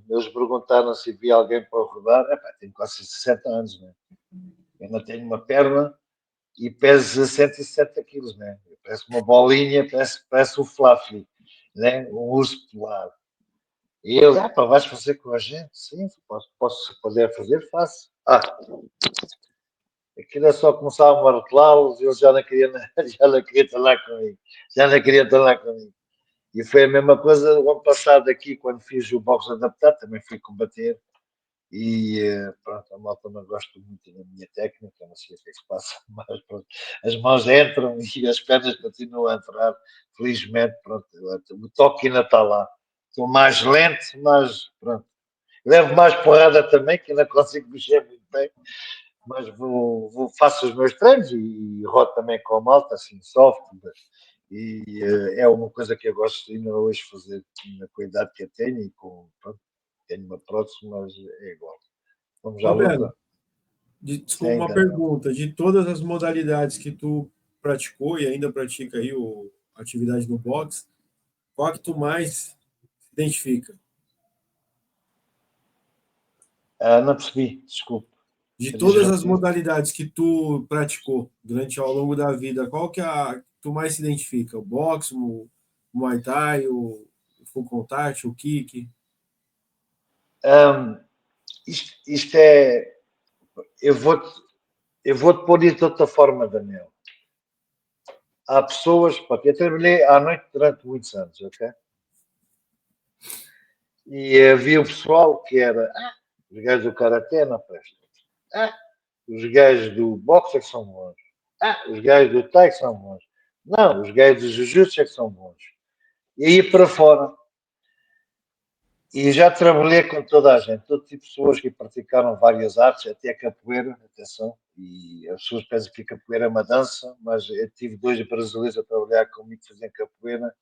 eles perguntaram se havia alguém para rodar. Epá, tenho quase 60 anos, né? Eu não tenho uma perna e peso 170 quilos, né? Parece uma bolinha, parece um fluffy, né? Um urso polar. E ele, pá, vais fazer com a gente? Sim, se puder fazer, faço. Aquilo é só começar a martelá-los e ele já não queria, já não queria estar lá comigo. Já não queria estar lá comigo. E foi a mesma coisa o ano passado aqui, quando fiz o boxe adaptado, também fui combater. E pronto, a malta não gosta muito da minha técnica, não sei o que é que se passa, mas pronto, as mãos entram e as pernas continuam a entrar, felizmente, pronto, o toque ainda está lá. Estou mais lento, mas pronto. Levo mais porrada também, que ainda consigo mexer muito bem, mas faço os meus treinos e rodo também com a malta, assim, soft, e é uma coisa que eu gosto ainda hoje de fazer, com a idade que eu tenho e pronto, tenho uma prótese, mas é igual. Vamos à Roberto, luta? desculpa Sim, uma Daniel. pergunta. De todas as modalidades que tu praticou e ainda pratica aí atividade no boxe, qual que tu mais se identifica? Não percebi, desculpe. De Podes todas as repetir? modalidades que tu praticou durante ao longo da vida, qual que é a que tu mais se identifica? O boxe, o Muay Thai, o full contact, o kick? Um, isto é. Eu vou-te pôr isso de outra forma, Daniel. Há pessoas. Porque eu trabalhei à noite durante muitos anos, ok? E havia o pessoal que era. Os gajos do Karaté não prestam. Os gajos do boxe é que são bons. Os gajos do Tai que são bons. Não, os gajos do Jiu-Jitsu é que são bons. E aí para fora. E já trabalhei com toda a gente, todo tipo de pessoas que praticaram várias artes, até a capoeira, atenção, e as pessoas pensam que a capoeira é uma dança, mas eu tive dois brasileiros a trabalhar comigo que faziam capoeira,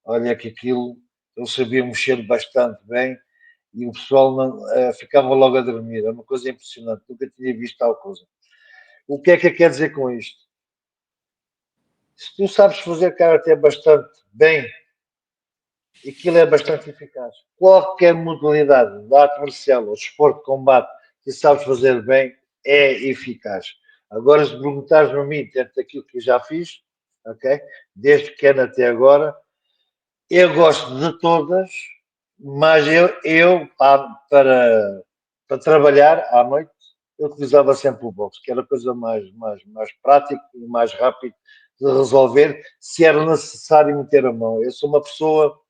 olha que aquilo, eles sabiam mexer bastante bem, e o pessoal não, ficava logo a dormir, é uma coisa impressionante, nunca tinha visto tal coisa. O que é que quer dizer com isto? Se tu sabes fazer karatê bastante bem, aquilo é bastante eficaz. Qualquer modalidade de arte marcial ou desporto de combate que sabes fazer bem é eficaz. Agora, se perguntares-me a mim, dentro daquilo que eu já fiz, ok? Desde pequeno até agora, eu gosto de todas, mas para trabalhar à noite, eu utilizava sempre o boxe, que era a coisa mais prática e mais rápida de resolver, se era necessário meter a mão. Eu sou uma pessoa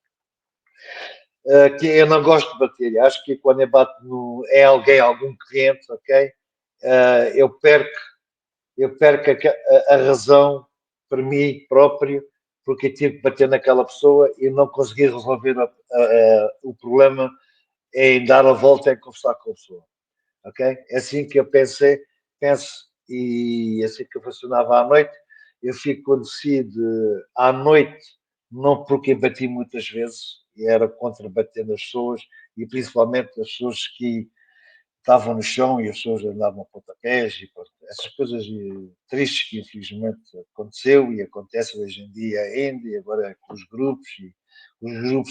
que eu não gosto de bater. Acho que quando eu bato é alguém, algum cliente, ok? Eu perco a razão para mim próprio, porque eu tive que bater naquela pessoa e não consegui resolver o problema em dar a volta e conversar com a pessoa, ok? É assim que eu penso, e assim que eu funcionava à noite. Eu fico conhecido à noite, não porque bati muitas vezes, e era contra bater nas pessoas, e principalmente as pessoas que estavam no chão e as pessoas andavam a pontapés, e pronto, essas coisas tristes que infelizmente aconteceu e acontece hoje em dia ainda, e agora com os grupos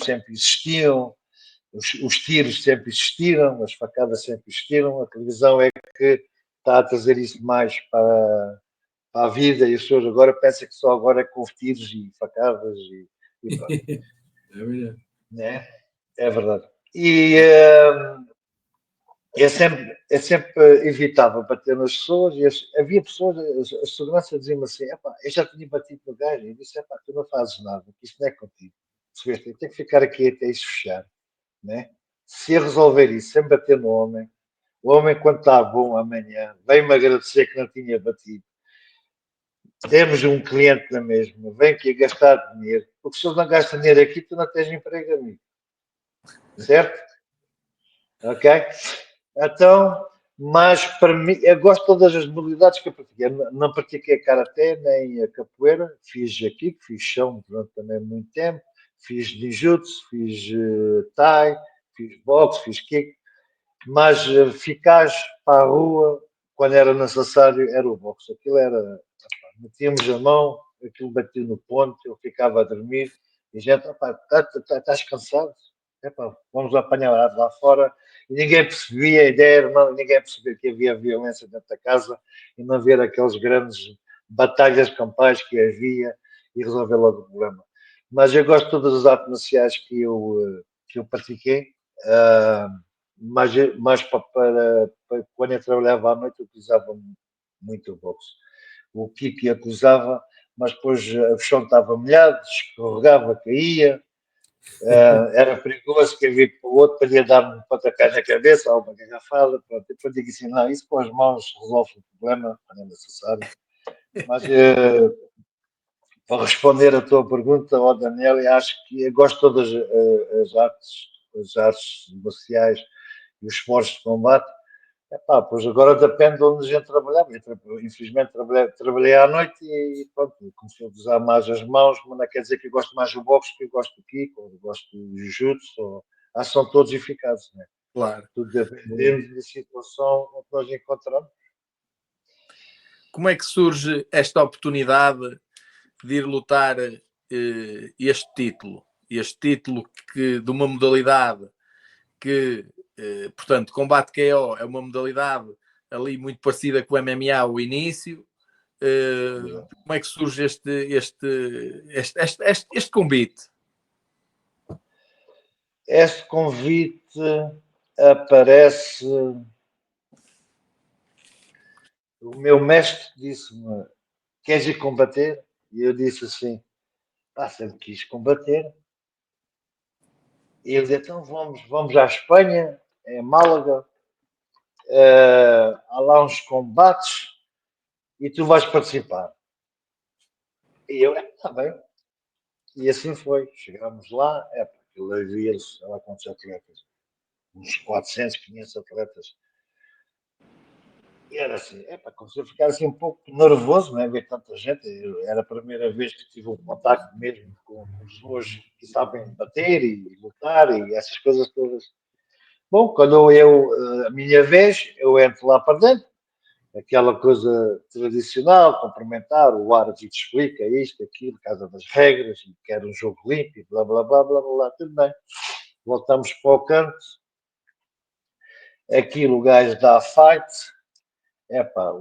sempre existiam, os tiros sempre existiram, as facadas sempre existiram, a televisão é que está a trazer isso mais para a vida, e as pessoas agora pensam que só agora é com tiros e facadas e pronto. É verdade. Né? É verdade. E eu sempre evitava bater nas pessoas, e havia pessoas, a segurança dizia-me assim: eu já tinha batido no gajo, e disse: tu não fazes nada, que isto não é contigo. Eu tenho que ficar aqui até isso fechar, né? Se eu resolver isso sem bater no homem, O homem, quando está bom amanhã, vem-me agradecer que não tinha batido. Temos um cliente na mesma, vem aqui gastar dinheiro, porque se ele não gasta dinheiro aqui, tu não tens emprego, amigo. Certo? Ok? Então, mas para mim, eu gosto de todas as modalidades que eu pratiquei. Não pratiquei karaté nem a capoeira, fiz kick, fiz chão durante também muito tempo, fiz ninjutsu, fiz thai, fiz boxe, fiz kick, mas eficaz para a rua, quando era necessário, era o boxe. Aquilo era, metíamos a mão, aquilo batia no ponto, eu ficava a dormir, e já, estás cansado? Epá, vamos apanhar lá fora. E ninguém percebia, a ideia era ninguém percebia que havia violência dentro da casa e não ver aqueles grandes batalhas campais que havia e resolver logo o problema. Mas eu gosto de todas as artes marciais que eu pratiquei, mas para quando eu trabalhava à noite eu utilizava muito o boxe. O kick acusava, mas depois o chão estava molhado, escorregava, caía, era perigoso que havia para o outro, podia dar-me um pontapé na cabeça ou uma garrafada. Pronto. Depois digo assim: não, isso com as mãos resolve o problema, quando é necessário. Mas para responder a tua pergunta, oh Daniel, eu acho que eu gosto de todas as artes marciais e os esportes de combate. Epá, pois agora depende de onde a gente trabalhava. Infelizmente trabalhei à noite e pronto, comecei a usar mais as mãos, mas não quer dizer que eu gosto mais do boxe, que eu gosto do kick, ou eu gosto do jiu-jitsu, acho que são todos eficazes, né? Claro. Tudo depende da situação onde nós encontramos. Como é que surge esta oportunidade de ir lutar este título? Este título de uma modalidade que, portanto, combate KO é uma modalidade ali muito parecida com o MMA ao início. Como é que surge este convite? Este convite aparece. O meu mestre disse-me: queres ir combater? E eu disse assim: sempre quis combater. E ele disse: então vamos à Espanha, em Málaga, há lá uns combates e tu vais participar. E eu, está bem. E assim foi. Chegámos lá, aquilo havia, sei lá quantos atletas, uns 400, 500 atletas. E era assim, comecei a ficar assim um pouco nervoso, não é? Ver tanta gente. Era a primeira vez que tive um contacto mesmo com pessoas que sabem bater e lutar e essas coisas todas. Bom, quando a minha vez, eu entro lá para dentro, aquela coisa tradicional, cumprimentar, o árbitro explica isto, aquilo, casa das regras, e quer um jogo limpo, blá, blá, blá, blá, blá, tudo bem. Voltamos para o canto, aquilo o gajo dá a fight,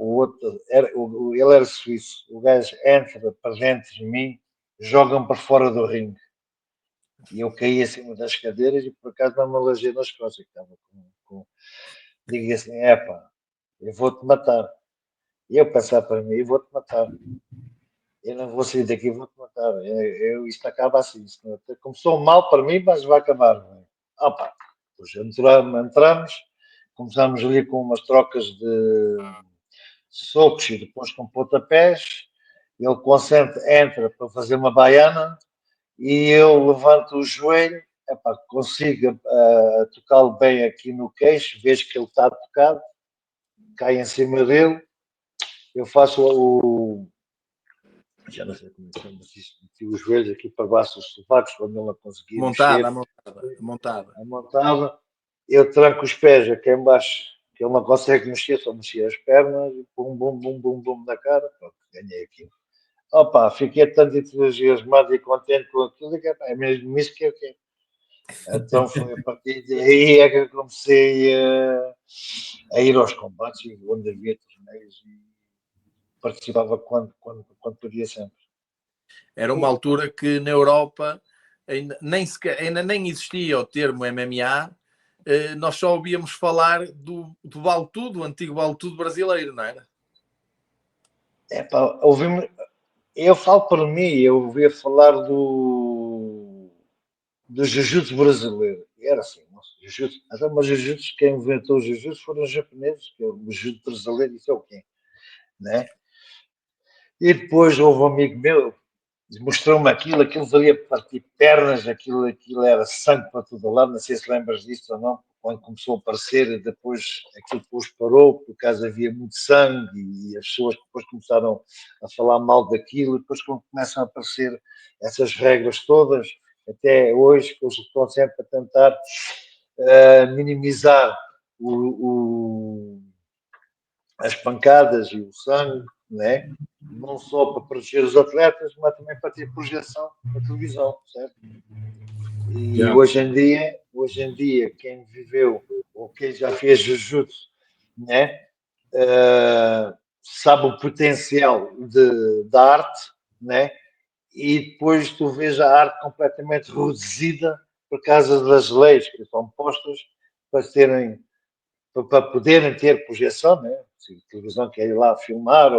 o outro, ele era suíço, o gajo entra para dentro de mim, joga-me para fora do ringue. E eu caí acima das cadeiras e por acaso não me alagei nas costas, que estava digo assim, eu vou-te matar. E eu pensar para mim, eu vou-te matar. Eu não vou sair daqui, vou-te matar. Isto acaba assim. Isto começou mal para mim, mas vai acabar. Pois entramos, começamos ali com umas trocas de socos e depois com pontapés. Ele concentra, entra para fazer uma baiana e eu levanto o joelho, consigo tocá-lo bem aqui no queixo, vejo que ele está tocado, cai em cima dele, eu faço já não sei como é que chama, meti os joelhos aqui para baixo dos sovacos, quando ele não conseguia Montada, mexer. montada. Montada, eu tranco os pés aqui em baixo, que ele não consegue mexer, só mexia as pernas, e bum, bum, bum, bum, bum na cara, pronto, ganhei aquilo. Fiquei tanto entusiasmado e contente com aquilo, que é mesmo isso que eu quero. Então foi a partir daí é que eu comecei a ir aos combates, onde havia torneios e participava quando podia sempre. Era uma altura que na Europa ainda nem existia o termo MMA, nós só ouvíamos falar do Vale Tudo, o antigo Vale Tudo brasileiro, não era? Eu falo por mim, eu ouvia falar do jiu-jitsu brasileiro. Era assim, nossa, Jujutsu. Então, mas Jujutsu, quem inventou o Jujutsu foram os japoneses, que é o Jujutsu brasileiro, isso é o quê? Né? E depois houve um amigo meu, mostrou-me aquilo valia partir pernas, aquilo era sangue para todo lado, não sei se lembras disso ou não, quando começou a aparecer, depois aquilo depois parou, por causa havia muito sangue e as pessoas depois começaram a falar mal daquilo, e depois quando começam a aparecer essas regras todas, até hoje, que eles estão sempre a tentar minimizar as pancadas e o sangue, né? Não só para proteger os atletas, mas também para ter projeção na televisão, certo? E hoje em dia, quem viveu ou quem já fez jiu-jitsu, né? Sabe o potencial da arte, né? E depois tu vês a arte completamente reduzida por causa das leis que são postas para poderem ter projeção, né? Se a televisão quer ir lá filmar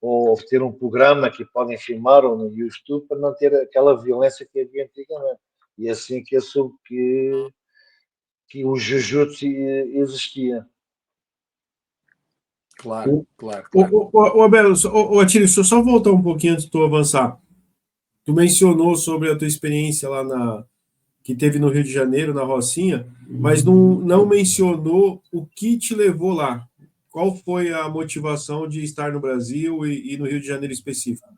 ou ter um programa que podem filmar ou no YouTube para não ter aquela violência que havia antigamente. E é assim que eu soube que o Jujutsu existia. Claro. Abel, Atílio, deixa eu só voltar um pouquinho antes de tu avançar. Tu mencionou sobre a tua experiência lá que teve no Rio de Janeiro, na Rocinha, mas não mencionou o que te levou lá. Qual foi a motivação de estar no Brasil e no Rio de Janeiro específico?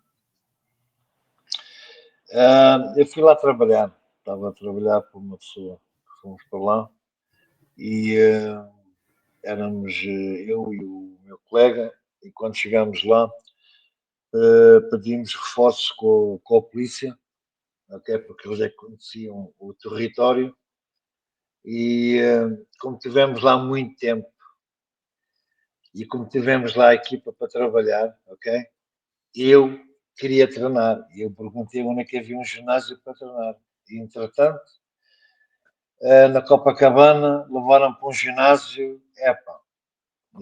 Eu fui lá trabalhar. Estava a trabalhar por uma pessoa. Fomos para lá e éramos eu e o meu colega, e quando chegámos lá pedimos reforços com a polícia, até porque eles é que conheciam o território, e como tivemos lá muito tempo e como tivemos lá a equipa para trabalhar, ok? Eu queria treinar e eu perguntei onde é que havia um ginásio para treinar. E, entretanto, na Copacabana levaram para um ginásio,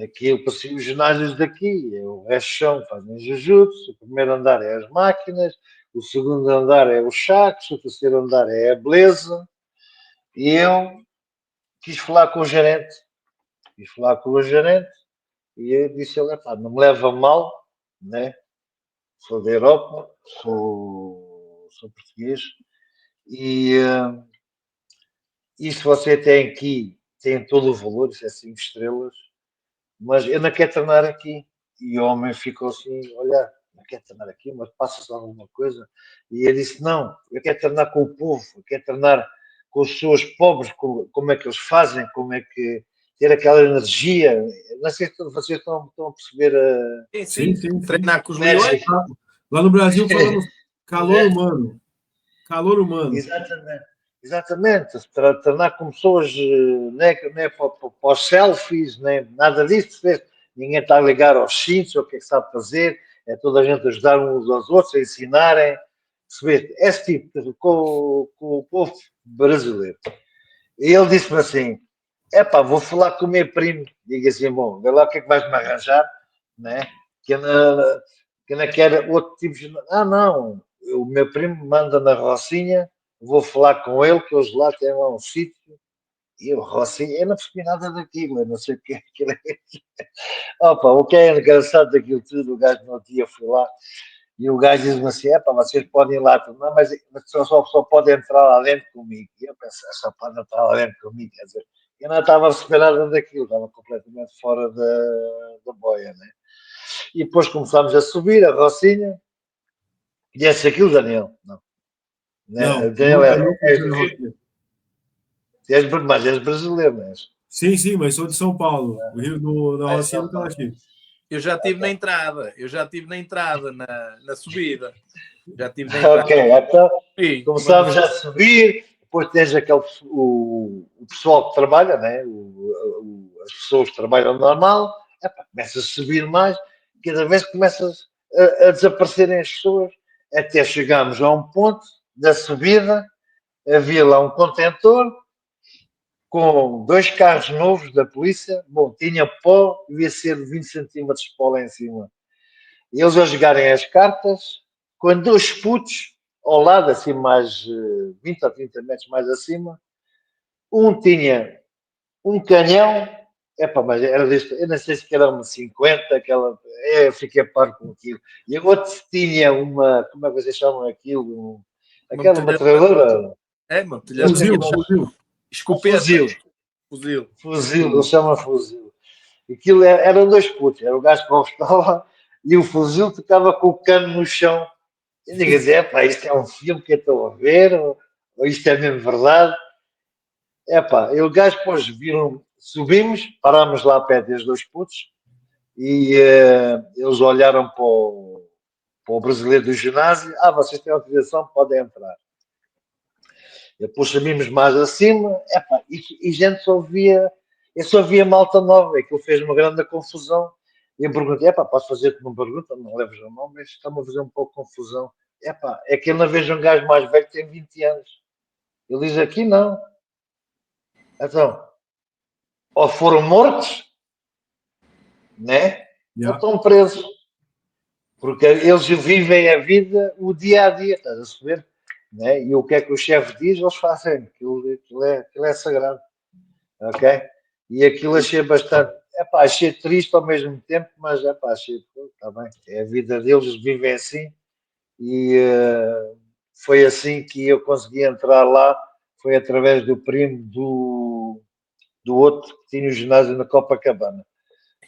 aqui eu passei os ginásios daqui, o resto chão fazem jiu-jitsu, o primeiro andar é as máquinas, o segundo andar é os sacos, o terceiro andar é a beleza, e eu quis falar com o gerente, e eu disse a ele, não me leva a mal, né? Sou da Europa, sou português, e isto você tem aqui, tem todo o valor, isso é 5 estrelas, mas eu não quero treinar aqui. E o homem ficou assim, olha, não quero treinar aqui, mas passa-se alguma coisa. E ele disse, não, eu quero treinar com o povo, eu quero treinar com as pessoas pobres, como é que eles fazem, como é que ter aquela energia. Não sei se vocês estão a perceber Sim. Treinar com os leões. Lá no Brasil falamos calor humano. Calor humano. Exatamente. Treinar com pessoas, não é para os selfies, nem nada disso. Ninguém está a ligar aos cintos, ou o que é que sabe fazer. É toda a gente ajudar uns aos outros, a ensinarem. Esse tipo, com o povo brasileiro. E ele disse-me assim, vou falar com o meu primo. Diga assim, bom, vê lá o que é que vais-me arranjar, né? Que eu não quero outro tipo de... não, o meu primo manda na Rocinha, vou falar com ele, que eles lá têm lá um sítio, e o Rocinha, eu não percebi nada daquilo, eu não sei o que é aquilo. O que é engraçado daquilo tudo, o gajo no dia foi lá, e o gajo diz-me assim, vocês podem ir lá treinar, mas só pode entrar lá dentro comigo. E eu pensei, só pode entrar lá dentro comigo, quer dizer, eu não estava a receber nada daquilo, estava completamente fora da boia, né? E depois começámos a subir, a Rocinha, conhece aquilo, Daniel? Não. Não, Daniel, mas és brasileiro, não és? Sim, mas sou de São Paulo. O Rio da Rocinha nunca aqui. Eu já estive na entrada, na subida. Já estive na entrada. Ok, então começámos a subir, depois tens o pessoal que trabalha, né? As pessoas que trabalham normal, começa a subir mais, cada vez começas a desaparecerem as pessoas, até chegarmos a um ponto da subida, havia lá um contentor com 2 carros novos da polícia, tinha pó, devia ser 20 centímetros de pó lá em cima. E eles a jogarem as cartas, quando 2 putos ao lado, assim mais 20 ou 30 metros mais acima, Um tinha um canhão, mas era deste, eu não sei se era uma 50, eu fiquei par com aquilo. E o outro tinha uma, como é que vocês chamam aquilo? Aquela metralhadora. Uma metralhadora. Fuzil. Escopeta. Fuzil, eles chamam fuzil. Aquilo eram dois putos, era o gajo com a pistola e o fuzil tocava com o cano no chão. E ninguém dizia, isto é um filme que eu estou a ver, ou isto é mesmo verdade. E o gajo depois viram, subimos, parámos lá a pé dos dois putos e eles olharam para o brasileiro do ginásio, vocês têm autorização, podem entrar. Depois subimos mais acima, e gente só via, eu só via malta nova, aquilo fez uma grande confusão. E eu perguntei, posso fazer-te uma pergunta? Não leves a mão, mas está-me a fazer um pouco de confusão. É que eu não vejo um gajo mais velho que tem 20 anos. Ele diz, aqui não. Então, ou foram mortos, né? Ou estão presos. Porque eles vivem a vida, o dia a dia, estás a saber? Né? E o que é que o chefe diz, eles fazem. Aquilo é sagrado. Ok? E aquilo achei bastante. Achei triste ao mesmo tempo, mas achei, está bem. É a vida deles, eles vivem assim. E foi assim que eu consegui entrar lá. Foi através do primo do outro que tinha o ginásio na Copacabana.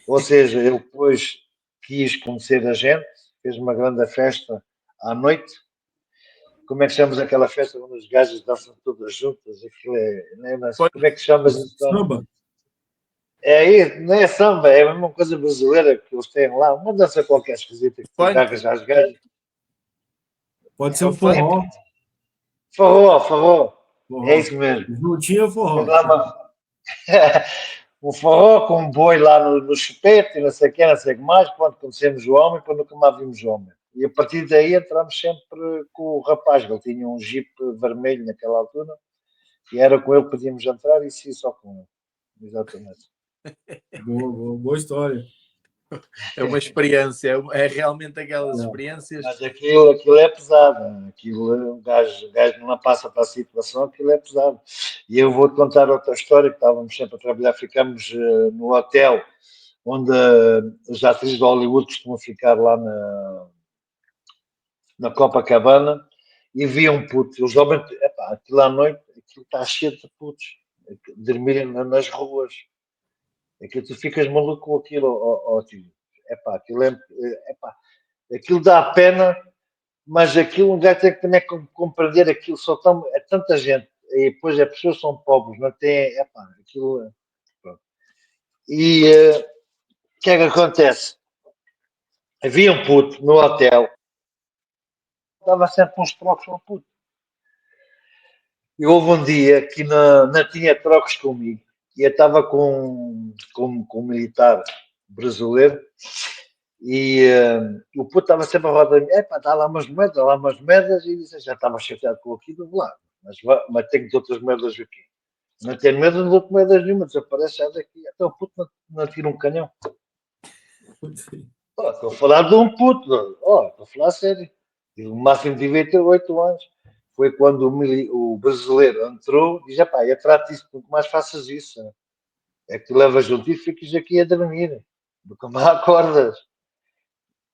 Ou seja, ele depois quis conhecer a gente, fez uma grande festa à noite. Como é que chamamos aquela festa quando os gajos dançam todas juntas? Aquilo como é que chamas isso? Samba. Não é samba, é a mesma coisa brasileira que eles têm lá. Uma dança qualquer esquisita que tu agarras às gajas. Pode ser um forró. Forró. É isso mesmo. Juntinho forró. Um forró com um boi lá no chupete, não sei o que mais. Quando conhecemos o homem, quando nunca mais vimos o homem. E a partir daí entramos sempre com o rapaz, ele tinha um Jeep vermelho naquela altura, e era com ele que podíamos entrar e sim, só com ele. Exatamente. Boa história. É uma experiência, é realmente aquelas experiências. Mas aquilo é pesado, o gajo não passa para a situação, aquilo é pesado. E eu vou-te contar outra história, que estávamos sempre a trabalhar, ficamos no hotel onde os atrizes de Hollywood costumam ficar lá na Copacabana, e vi um puto, os homens, aquilo à noite, aquilo está cheio de putos, dormirem nas ruas. Aquilo tu ficas maluco com aquilo, tio. Aquilo dá pena, mas aquilo um gajo tem que também compreender aquilo, é tanta gente, e depois as pessoas são pobres, não têm, aquilo. Pronto. E o que é que acontece? Havia um puto no hotel, dava sempre uns trocos ao puto. E houve um dia que não tinha trocos comigo, e eu estava com um militar brasileiro, e o puto estava sempre a roda de mim, dá lá umas moedas, e disse, já estava chateado com aquilo, lá, mas tenho outras moedas aqui. Não tenho medo, não dou moedas nenhuma, desaparece já daqui. Até o puto não tira um canhão. Estou a falar de um puto, estou a falar a sério. O máximo devia ter 8 anos. Foi quando o brasileiro entrou e diz, eu trato isso, nunca mais faças isso. É que tu levas junto e ficas aqui a dormir. Nunca mais acordas.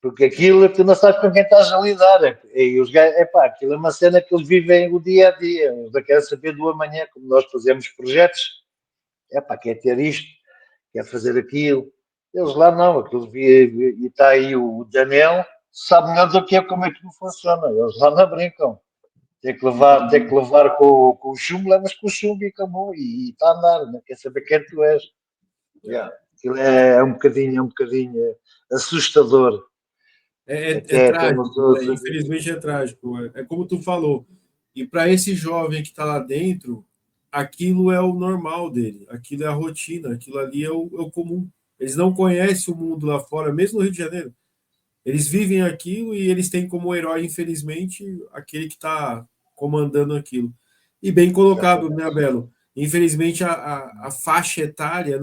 Porque aquilo tu não sabes com quem estás a lidar. E os gajos, aquilo é uma cena que eles vivem o dia a dia. Eles não querem saber do amanhã, como nós fazemos projetos. Quer ter isto, quer fazer aquilo. Eles lá não, e está aí o Daniel, sabe melhor do que eu como é que funciona. Eles lá não brincam. Tem que levar com o chumbo, levas com o chumbo e acabou. E está a andar, não quer saber quem tu és. Aquilo é um bocadinho assustador. É trágico, infelizmente é trágico. É como tu falou. E para esse jovem que está lá dentro, aquilo é o normal dele, aquilo é a rotina, aquilo ali é o comum. Eles não conhecem o mundo lá fora, mesmo no Rio de Janeiro. Eles vivem aquilo e eles têm como herói, infelizmente, aquele que está comandando aquilo. E bem colocado, né, Belo? Infelizmente, a faixa etária,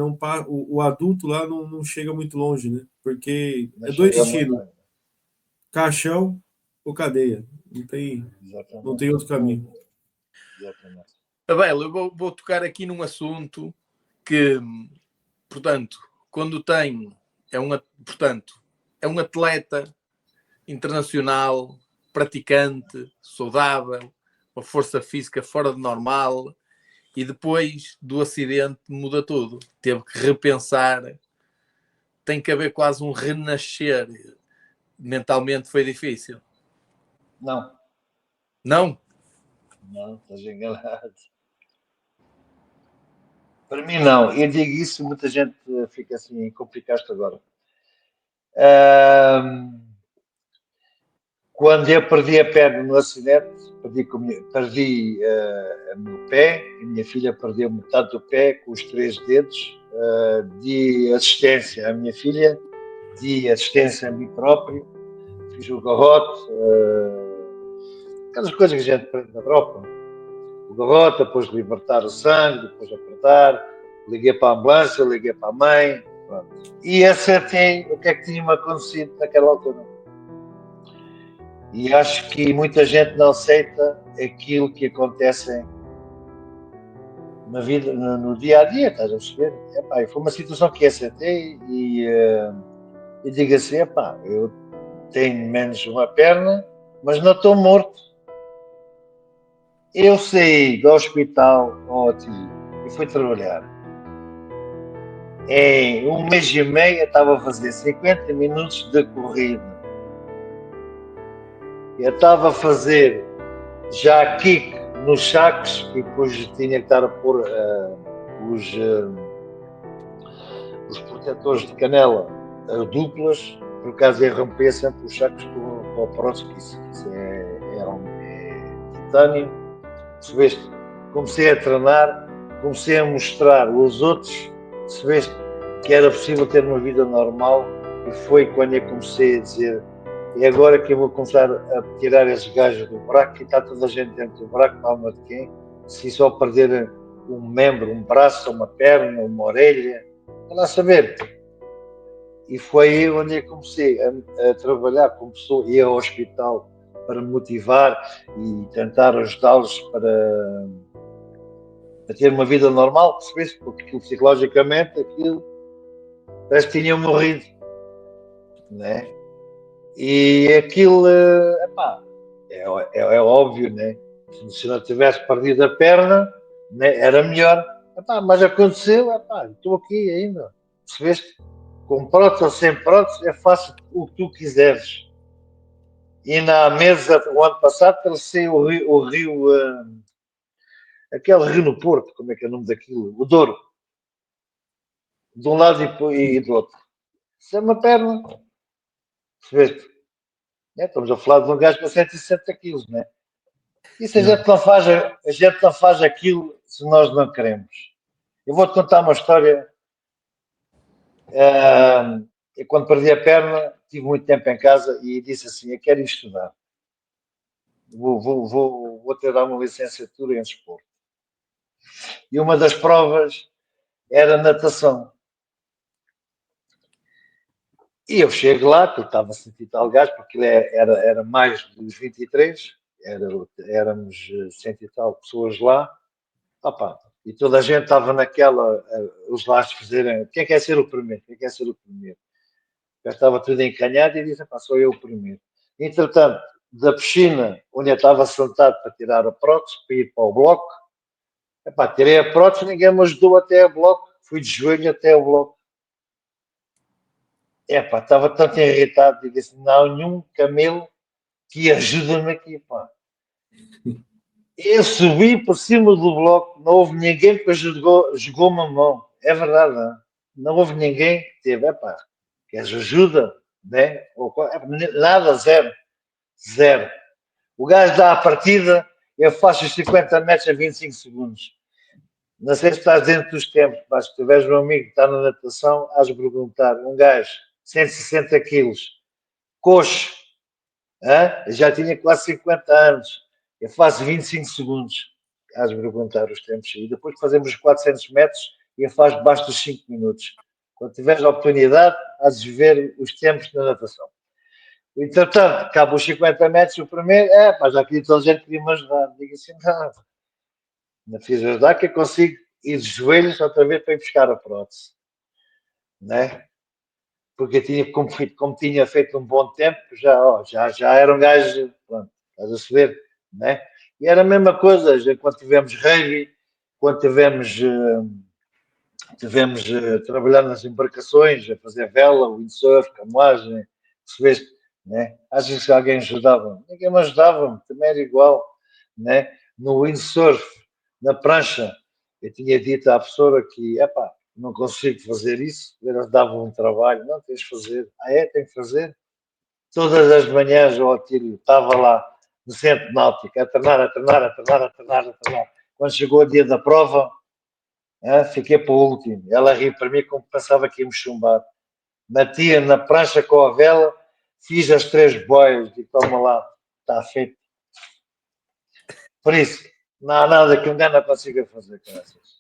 o adulto lá não chega muito longe, né? Porque é dois destinos. Caixão ou cadeia. Não tem outro caminho. Exatamente. Abel, eu vou tocar aqui num assunto que, portanto, quando tem, é um atleta internacional, praticante, saudável, uma força física fora de normal, e depois do acidente muda tudo. Teve que repensar, tem que haver quase um renascer. Mentalmente foi difícil. Não. Não? Não, estás enganado. Para mim, não. Eu digo isso, muita gente fica assim, complicaste agora. Quando eu perdi a perna no acidente, perdi o meu pé, a minha filha perdeu metade do pé com os 3 dedos, di assistência à minha filha, di assistência a mim próprio, fiz o garrote, aquelas coisas que a gente aprende na tropa. O garrote, depois libertar o sangue, depois apertar, liguei para a ambulância, liguei para a mãe, pronto. E acertei o que é que tinha-me acontecido naquela altura. E acho que muita gente não aceita aquilo que acontece na vida, no dia a dia, estás a perceber? Epá, foi uma situação que aceitei e digo assim: epá, eu tenho menos uma perna, mas não estou morto. Eu saí do hospital ótimo e fui trabalhar. Em 1 mês e meio eu estava a fazer 50 minutos de corrida. Eu estava a fazer já kick nos sacos e depois tinha que estar a pôr os protetores de canela duplas, por caso eu romper sempre os sacos com o próximo, que isso é titânio. Percebeste? Comecei a treinar, comecei a mostrar aos outros, percebeste, que era possível ter uma vida normal, e foi quando eu comecei a dizer: é agora que eu vou começar a tirar esses gajos do buraco, e está toda a gente dentro do buraco, palma de quem? Se só perder um membro, um braço, uma perna, uma orelha, vai lá saber. E foi aí onde eu comecei a trabalhar como pessoa, ir ao hospital para motivar e tentar ajudá-los para ter uma vida normal, percebeste? Porque aquilo, psicologicamente, aquilo parece que tinham morrido, né? E aquilo, epá, é óbvio, né? Se não tivesse perdido a perna, né, era melhor. Epá, mas aconteceu, epá, estou aqui ainda, percebeste? Com prótese ou sem prótese, é fácil o que tu quiseres. E na mesa, o ano passado, travessei o rio aquele rio no Porto, como é que é o nome daquilo? O Douro. De um lado e do outro. Isso é uma perna. Percebeste? Estamos a falar de um gajo com 160 quilos, né? Isso a gente não faz aquilo se nós não queremos. Eu vou-te contar uma história. Eu, quando perdi a perna, tive muito tempo em casa e disse assim: eu quero ir estudar. Vou ter dar uma licenciatura em desporto. E uma das provas era natação. E eu chego lá, que eu estava a sentir tal gás, porque era mais dos 23, éramos 100 e tal pessoas lá. Opa, e toda a gente estava naquela, os laços fazerem, quem quer ser o primeiro? Quem quer ser o primeiro? Já estava tudo encanhado e disse: pá, sou eu o primeiro. Entretanto, da piscina, onde eu estava sentado para tirar a prótese, para ir para o bloco, epá, tirei a prótese, ninguém me ajudou até o bloco, fui de joelho até o bloco. Epá, estava tanto irritado, digo assim: não, nenhum camelo que ajuda-me aqui, pá. Eu subi por cima do bloco, não houve ninguém que jogou uma mão. É verdade, não houve ninguém que teve, epá, queres ajuda, né? Nada, zero, zero. O gajo dá a partida, eu faço os 50 metros a 25 segundos. Não sei se estás dentro dos tempos, mas se tiveres um amigo que está na natação, has de perguntar, um gajo, 160 quilos, coxo, já tinha quase 50 anos, eu faço 25 segundos, has de perguntar os tempos, e depois fazemos os 400 metros e eu faço debaixo dos 5 minutos. Quando tiveres a oportunidade, has de ver os tempos na natação. Entretanto, acaba os 50 metros, o primeiro, mas já aqui toda a gente queria me ajudar. Digo assim: não, Na fisioterapia que eu consigo ir de joelhos outra vez para ir buscar a prótese, né? Porque eu tinha, como tinha feito um bom tempo, já era um gajo, pronto, estás a saber, né? E era a mesma coisa, quando tivemos rugby, quando tivemos a trabalhar nas embarcações, a fazer vela, windsurf, canoagem, percebeste, né? Às vezes alguém ajudava, ninguém me ajudava, também era igual, né? No windsurf, na prancha, eu tinha dito à professora que, epá, não consigo fazer isso, eles davam um trabalho, não, tens de fazer, tem que fazer. Todas as manhãs o Otílio estava lá no centro náutico, a treinar, a treinar, a treinar, a treinar, a treinar. Quando chegou o dia da prova, fiquei para o último. Ela riu para mim como pensava que ia me chumbar. Metia na prancha com a vela, fiz as 3 boias e toma lá, está feito. Por isso, não há nada que um gajo não consiga fazer com essas.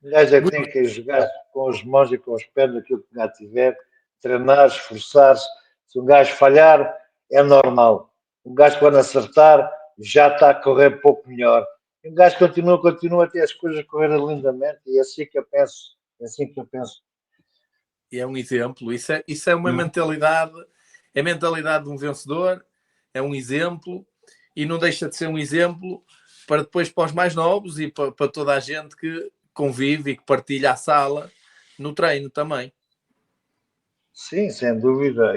Um gajo é que tem que jogar com as mãos e com as pernas, aquilo que o gajo tiver, treinar, esforçar-se. Se um gajo falhar, é normal. Um gajo, quando acertar, já está a correr pouco melhor. E um gajo continua até as coisas correrem lindamente. E é assim que eu penso. É assim que eu penso. E é um exemplo. Isso é uma mentalidade, é a mentalidade de um vencedor, é um exemplo, e não deixa de ser um exemplo para depois para os mais novos e para toda a gente que convive e que partilha a sala no treino também. Sim, sem dúvida.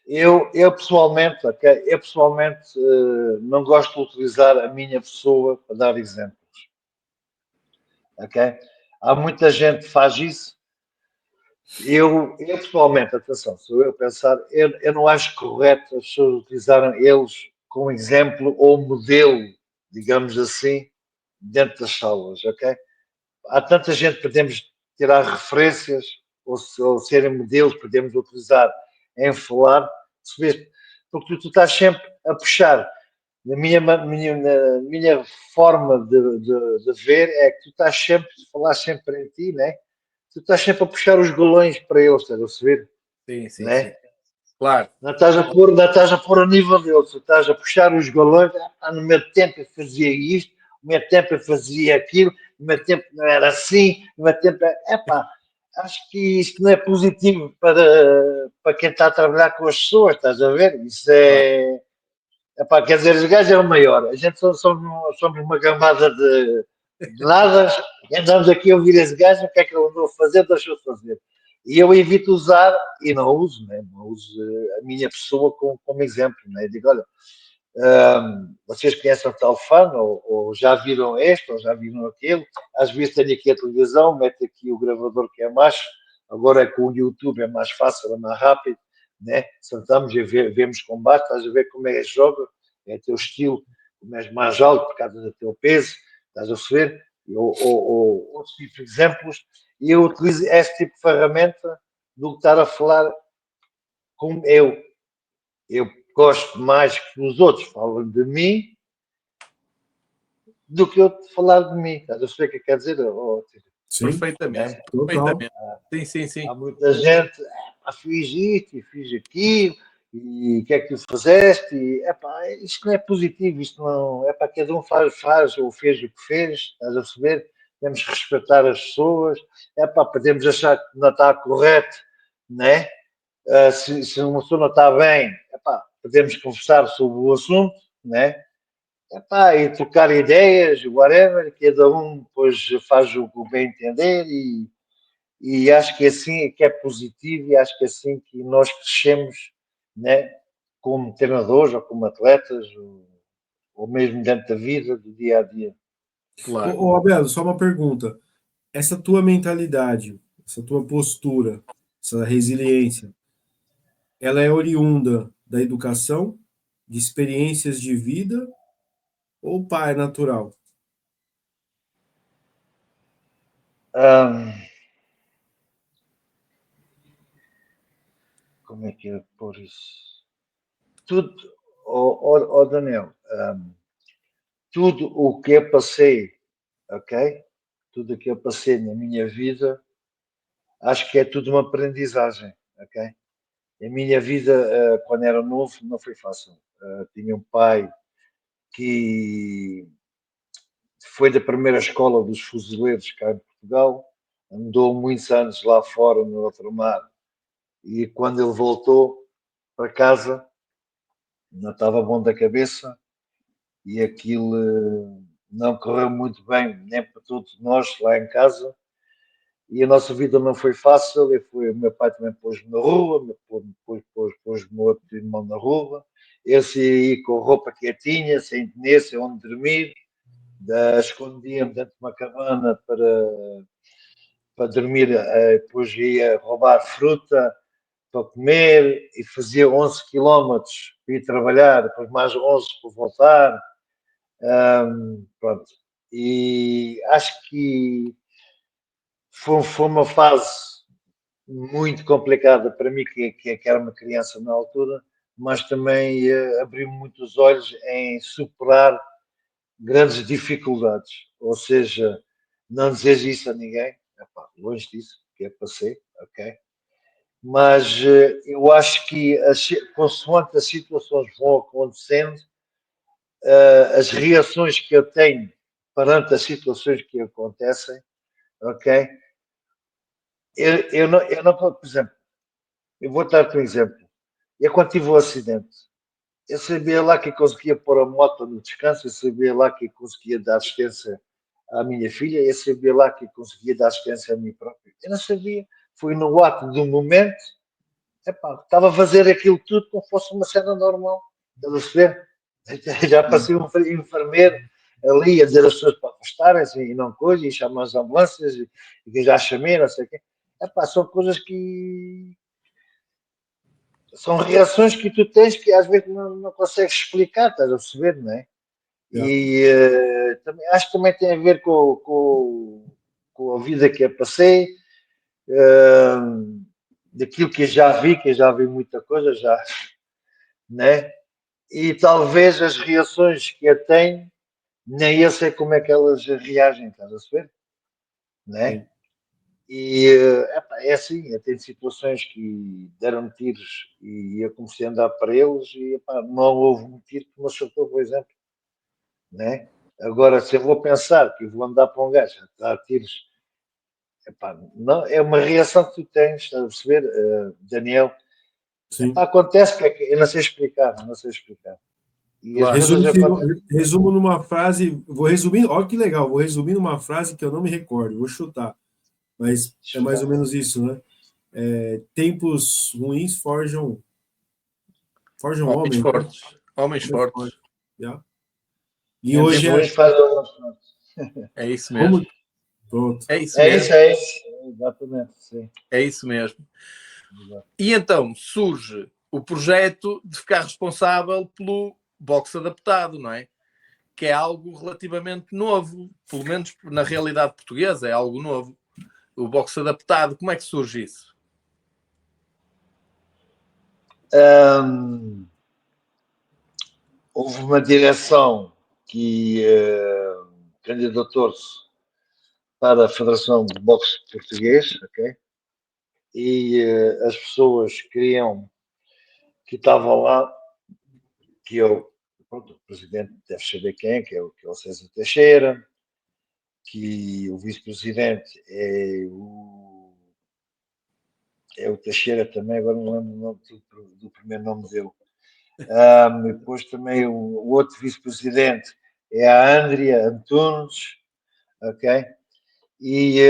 Eu pessoalmente, okay, não gosto de utilizar a minha pessoa para dar exemplos. Okay? Há muita gente que faz isso. Eu pessoalmente, atenção, sou eu a pensar, eu não acho correto as pessoas utilizarem eles como exemplo ou modelo, digamos assim, dentro das salas, ok? Há tanta gente que podemos tirar referências ou serem modelos, podemos utilizar em falar, porque tu estás sempre a puxar. Na minha forma de ver é que tu estás sempre a falar sempre em ti, né? Tu estás sempre a puxar os galões para eles, estás a perceber? Sim, sim, Né? sim. Claro. Não estás a pôr a nível deles, tu estás a puxar os galões. No meu tempo eu fazia isto, no meu tempo eu fazia aquilo, no meu tempo não era assim, no meu tempo. Epá, acho que isto não é positivo para quem está a trabalhar com as pessoas, estás a ver? Isso Claro. é. Epá, quer dizer, os gajos é o maior. A gente somos uma camada de nada e andamos aqui a ouvir esse gajo, o que é que ele andou a fazer, deixou de fazer. E eu evito usar, e não uso, né? Não uso a minha pessoa como exemplo. Né? Eu digo, olha, vocês conhecem o tal fã, ou já viram este, ou já viram aquele. Às vezes tenho aqui a televisão, meto aqui o gravador que é mais, agora é com o YouTube, é mais fácil, é mais rápido, né? Sentamos e vemos combate, estás a ver como é que joga, é o teu estilo, como és mais alto por causa do teu peso, estás a perceber? Ou outros tipos de exemplos, e eu utilizo este tipo de ferramenta do que estar a falar como eu. Eu gosto mais que os outros falem de mim do que eu te falar de mim. Estás a perceber o que quer dizer? Sim, Perfeitamente. Né? total. Perfeitamente. Sim, sim, sim. Há muita gente, fiz isto e fiz aquilo, e o que é que tu fizeste? E, isto não é positivo, isto não é para cada um faz ou fez o que fez, estás a perceber? Temos que respeitar as pessoas, podemos achar que não está correto, né? Se uma pessoa não está bem, podemos conversar sobre o assunto, né? E trocar ideias, whatever, cada um depois faz o que bem entender e acho que assim é que é positivo e acho que é assim que nós crescemos, né? Como treinadores ou como atletas ou mesmo dentro da vida, do dia a dia. Claro. Abel, só uma pergunta. Essa tua mentalidade, essa tua postura, essa resiliência, ela é oriunda da educação, de experiências de vida ou pai natural? Hum, como é que é por isso? Tudo, Daniel, tudo o que eu passei, ok? Tudo o que eu passei na minha vida, acho que é tudo uma aprendizagem, ok? A minha vida, quando era novo, não foi fácil. Tinha um pai que foi da primeira escola dos fuzileiros cá em Portugal, andou muitos anos lá fora no outro mar, e quando ele voltou para casa, não estava bom da cabeça, e aquilo não correu muito bem, nem para todos nós lá em casa, e a nossa vida não foi fácil. O meu pai também pôs-me na rua, pôs o meu outro irmão na rua, esse aí com a roupa quietinha, sem dinheiro, sem onde dormir, escondia-me dentro de uma cabana para dormir, depois ia roubar fruta para comer e fazia 11 quilómetros para ir trabalhar, depois mais 11 para voltar. Pronto. E acho que foi uma fase muito complicada para mim, que era uma criança na altura, mas também abriu-me muito os olhos em superar grandes dificuldades. Ou seja, não desejo isso a ninguém, epá, longe disso, que é para ser, ok? Mas eu acho que, consoante as situações vão acontecendo, as reações que eu tenho perante as situações que acontecem, ok? Eu não, por exemplo, eu vou dar-te um exemplo. Eu, quando tive o acidente, eu sabia lá que eu conseguia pôr a moto no descanso, eu sabia lá que eu conseguia dar assistência à minha filha, eu sabia lá que eu conseguia dar assistência a mim próprio. Eu não sabia. Foi no ato do momento, epá, estava a fazer aquilo tudo como fosse uma cena normal. Estás a perceber? Já passei um enfermeiro ali a dizer às pessoas para afastarem-se e não coisa, e chamar as ambulâncias, e que já chamei, não sei o quê. Epá, são coisas que são reações que tu tens que às vezes não consegues explicar, estás a perceber, não é? E também, acho que também tem a ver com a vida que eu passei, daquilo que eu já vi muita coisa, já, né? E talvez as reações que eu tenho, nem eu sei como é que elas reagem, estás a perceber? Né? E epá, é assim, eu tenho situações que deram tiros e eu comecei a andar para eles e epá, não houve um tiro que me acertou, por exemplo. Né? Agora, se eu vou pensar que eu vou andar para um gajo a dar tiros, epá, não, é uma reação que tu tens, estás a perceber, Daniel? Sim. Epá, acontece que eu não sei explicar, não sei explicar. E as Claro. coisas acontecem. Resumo numa frase, vou resumir, olha que legal, vou resumir numa frase que eu não me recordo, vou chutar, mas é mais ou menos isso, né? Tempos ruins forjam Homens homens, né? fortes. Homens Homens fortes. fortes, já. E Tempos hoje ruins fazem algumas coisas. É isso mesmo. como, pronto. É isso mesmo. É isso, exatamente, sim. É isso mesmo. Exato. E então surge o projeto de ficar responsável pelo boxe adaptado, não é? Que é algo relativamente novo, pelo menos na realidade portuguesa, é algo novo. O boxe adaptado, como é que surge isso? Houve uma direção que candidatou-se para a Federação de Boxe Português, ok? E as pessoas queriam que estavam lá, que eu, pronto, o presidente deve saber quem, que é o César Teixeira, que o vice-presidente é o Teixeira também, agora não lembro o nome do primeiro nome dele. Depois também o outro vice-presidente é a Andrea Antunes, ok? E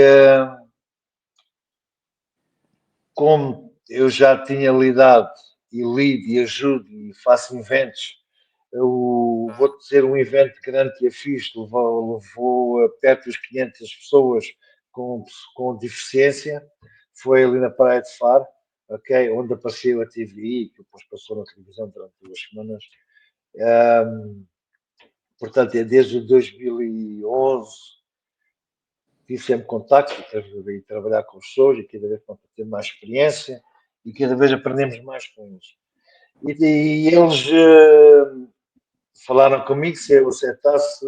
como eu já tinha lidado e lido e ajudo e faço eventos, eu vou dizer um evento grande que eu fiz, levou perto dos 500 pessoas com deficiência, foi ali na Praia de Faro, ok? Onde apareceu a TVI, que depois passou na televisão durante 2 semanas. Portanto, é desde 2011 tive sempre contacto e trabalhar com pessoas e cada vez vamos ter mais experiência e cada vez aprendemos mais com eles. E eles falaram comigo se eu aceitasse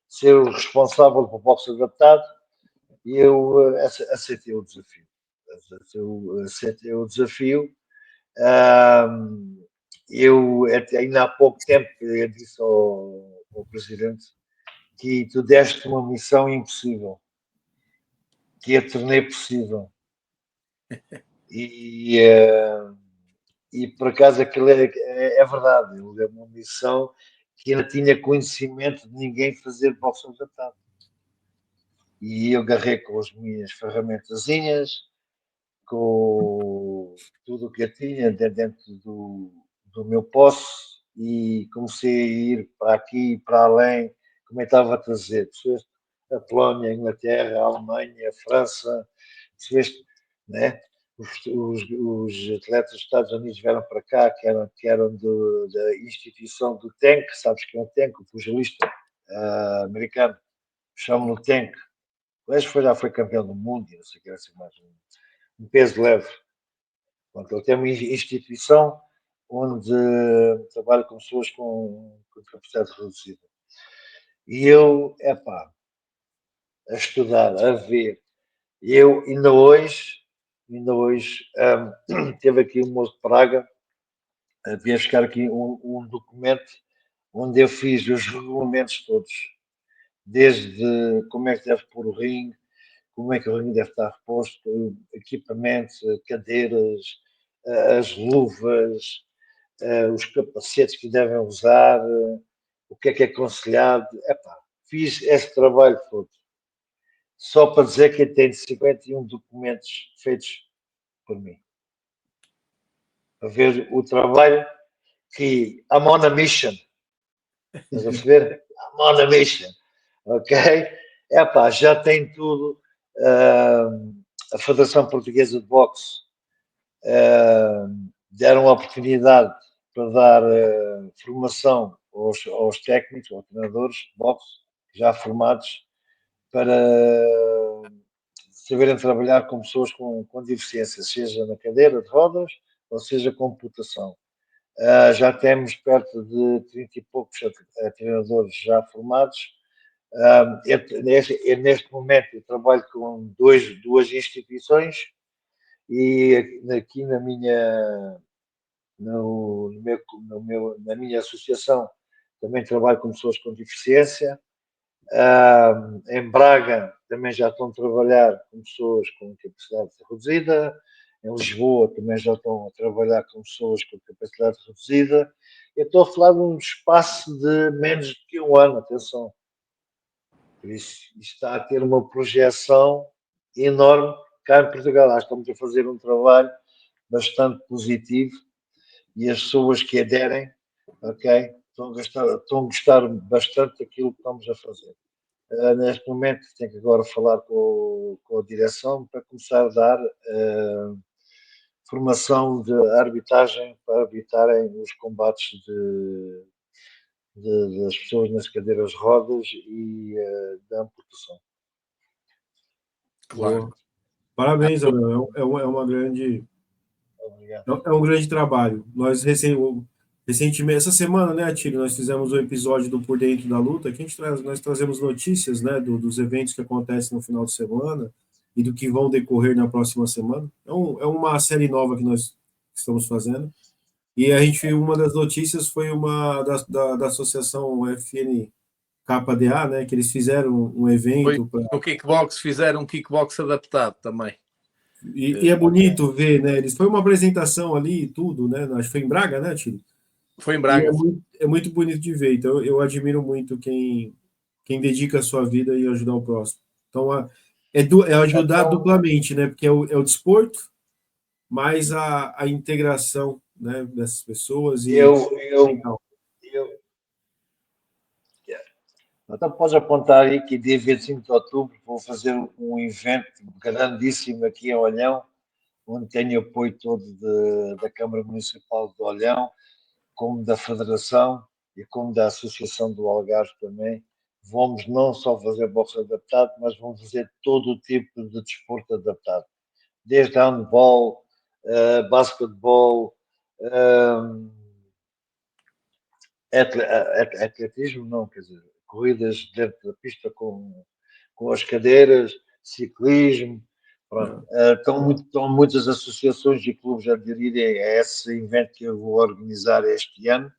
ser o responsável pelo boxe adaptado e eu aceitei o desafio. Aceitei o desafio. Eu ainda há pouco tempo eu disse o presidente, que tu deste uma missão impossível, que a tornei possível. E por acaso aquilo é verdade, ele deu uma missão que eu não tinha conhecimento de ninguém fazer boxe adaptado. E eu agarrei com as minhas ferramentazinhas, com tudo o que eu tinha dentro do meu posse e comecei a ir para aqui e para além, como eu estava a trazer, a Polónia, a Inglaterra, a Alemanha, a França, né? Os atletas dos Estados Unidos vieram para cá, que eram da instituição do Tank, sabes que é o Tank, o pugilista americano, chamam-no Tank. Já foi campeão do mundo, não sei o que, assim, mais um peso leve. Portanto, ele tem uma instituição onde trabalha com pessoas com capacidade reduzida. E eu, a estudar, a ver, eu ainda hoje teve aqui um moço de Praga, vinha buscar aqui um documento onde eu fiz os regulamentos todos, desde como é que deve pôr o ringue, como é que o ringue deve estar reposto, equipamentos, cadeiras, as luvas, os capacetes que devem usar, o que é aconselhado. Fiz esse trabalho todo. Só para dizer que tem 51 documentos feitos por mim. Para ver o trabalho que I'm on a mission. Estás a perceber? I'm on a mission. Ok? Já tem tudo. A Federação Portuguesa de Boxe deram a oportunidade para dar formação aos técnicos, aos treinadores de boxe, já formados, para saberem trabalhar com pessoas com deficiência, seja na cadeira de rodas ou seja com computação. Já temos perto de 30 e poucos treinadores já formados. Neste momento eu trabalho com duas instituições e aqui na minha associação também trabalho com pessoas com deficiência. Em Braga também já estão a trabalhar com pessoas com capacidade reduzida. Em Lisboa também já estão a trabalhar com pessoas com capacidade reduzida. Eu estou a falar de um espaço de menos do que um ano, atenção. Por isso, está a ter uma projeção enorme cá em Portugal. Acho que estamos a fazer um trabalho bastante positivo e as pessoas que aderem, ok, estão a gostar bastante daquilo que estamos a fazer. Neste momento, tenho que agora falar com a direção para começar a dar formação de arbitragem para arbitrarem os combates das pessoas nas cadeiras de rodas e da amputação. Claro. Parabéns, Abel. É uma grande. Obrigado. É um grande trabalho. Nós recentemente, essa semana, né, Atílio, nós fizemos um episódio do Por Dentro da Luta, que nós trazemos notícias, né, dos eventos que acontecem no final de semana e do que vão decorrer na próxima semana. É uma série nova que nós estamos fazendo. E uma das notícias foi uma da associação FNKDA, né, que eles fizeram um evento. No kickbox, fizeram um kickbox adaptado também. E é bonito ver, né? Foi uma apresentação ali e tudo, né? Acho que foi em Braga, né, Tilo? Foi em Braga. É muito bonito de ver. Então, eu admiro muito quem dedica a sua vida e ajudar o próximo. Então, é ajudar duplamente, né? Porque é o desporto, mais a integração, né, dessas pessoas. Então, podes apontar aí que dia 25 de outubro vou fazer um evento grandíssimo aqui em Olhão, onde tenho apoio todo da Câmara Municipal de Olhão, como da Federação e como da Associação do Algarve também. Vamos não só fazer boxe adaptado, mas vamos fazer todo o tipo de desporto adaptado. Desde handball, basquetebol, atletismo não, quer dizer, corridas dentro da pista com as cadeiras, ciclismo. Pronto. Estão muitas associações e clubes a aderirem a esse evento que eu vou organizar este ano.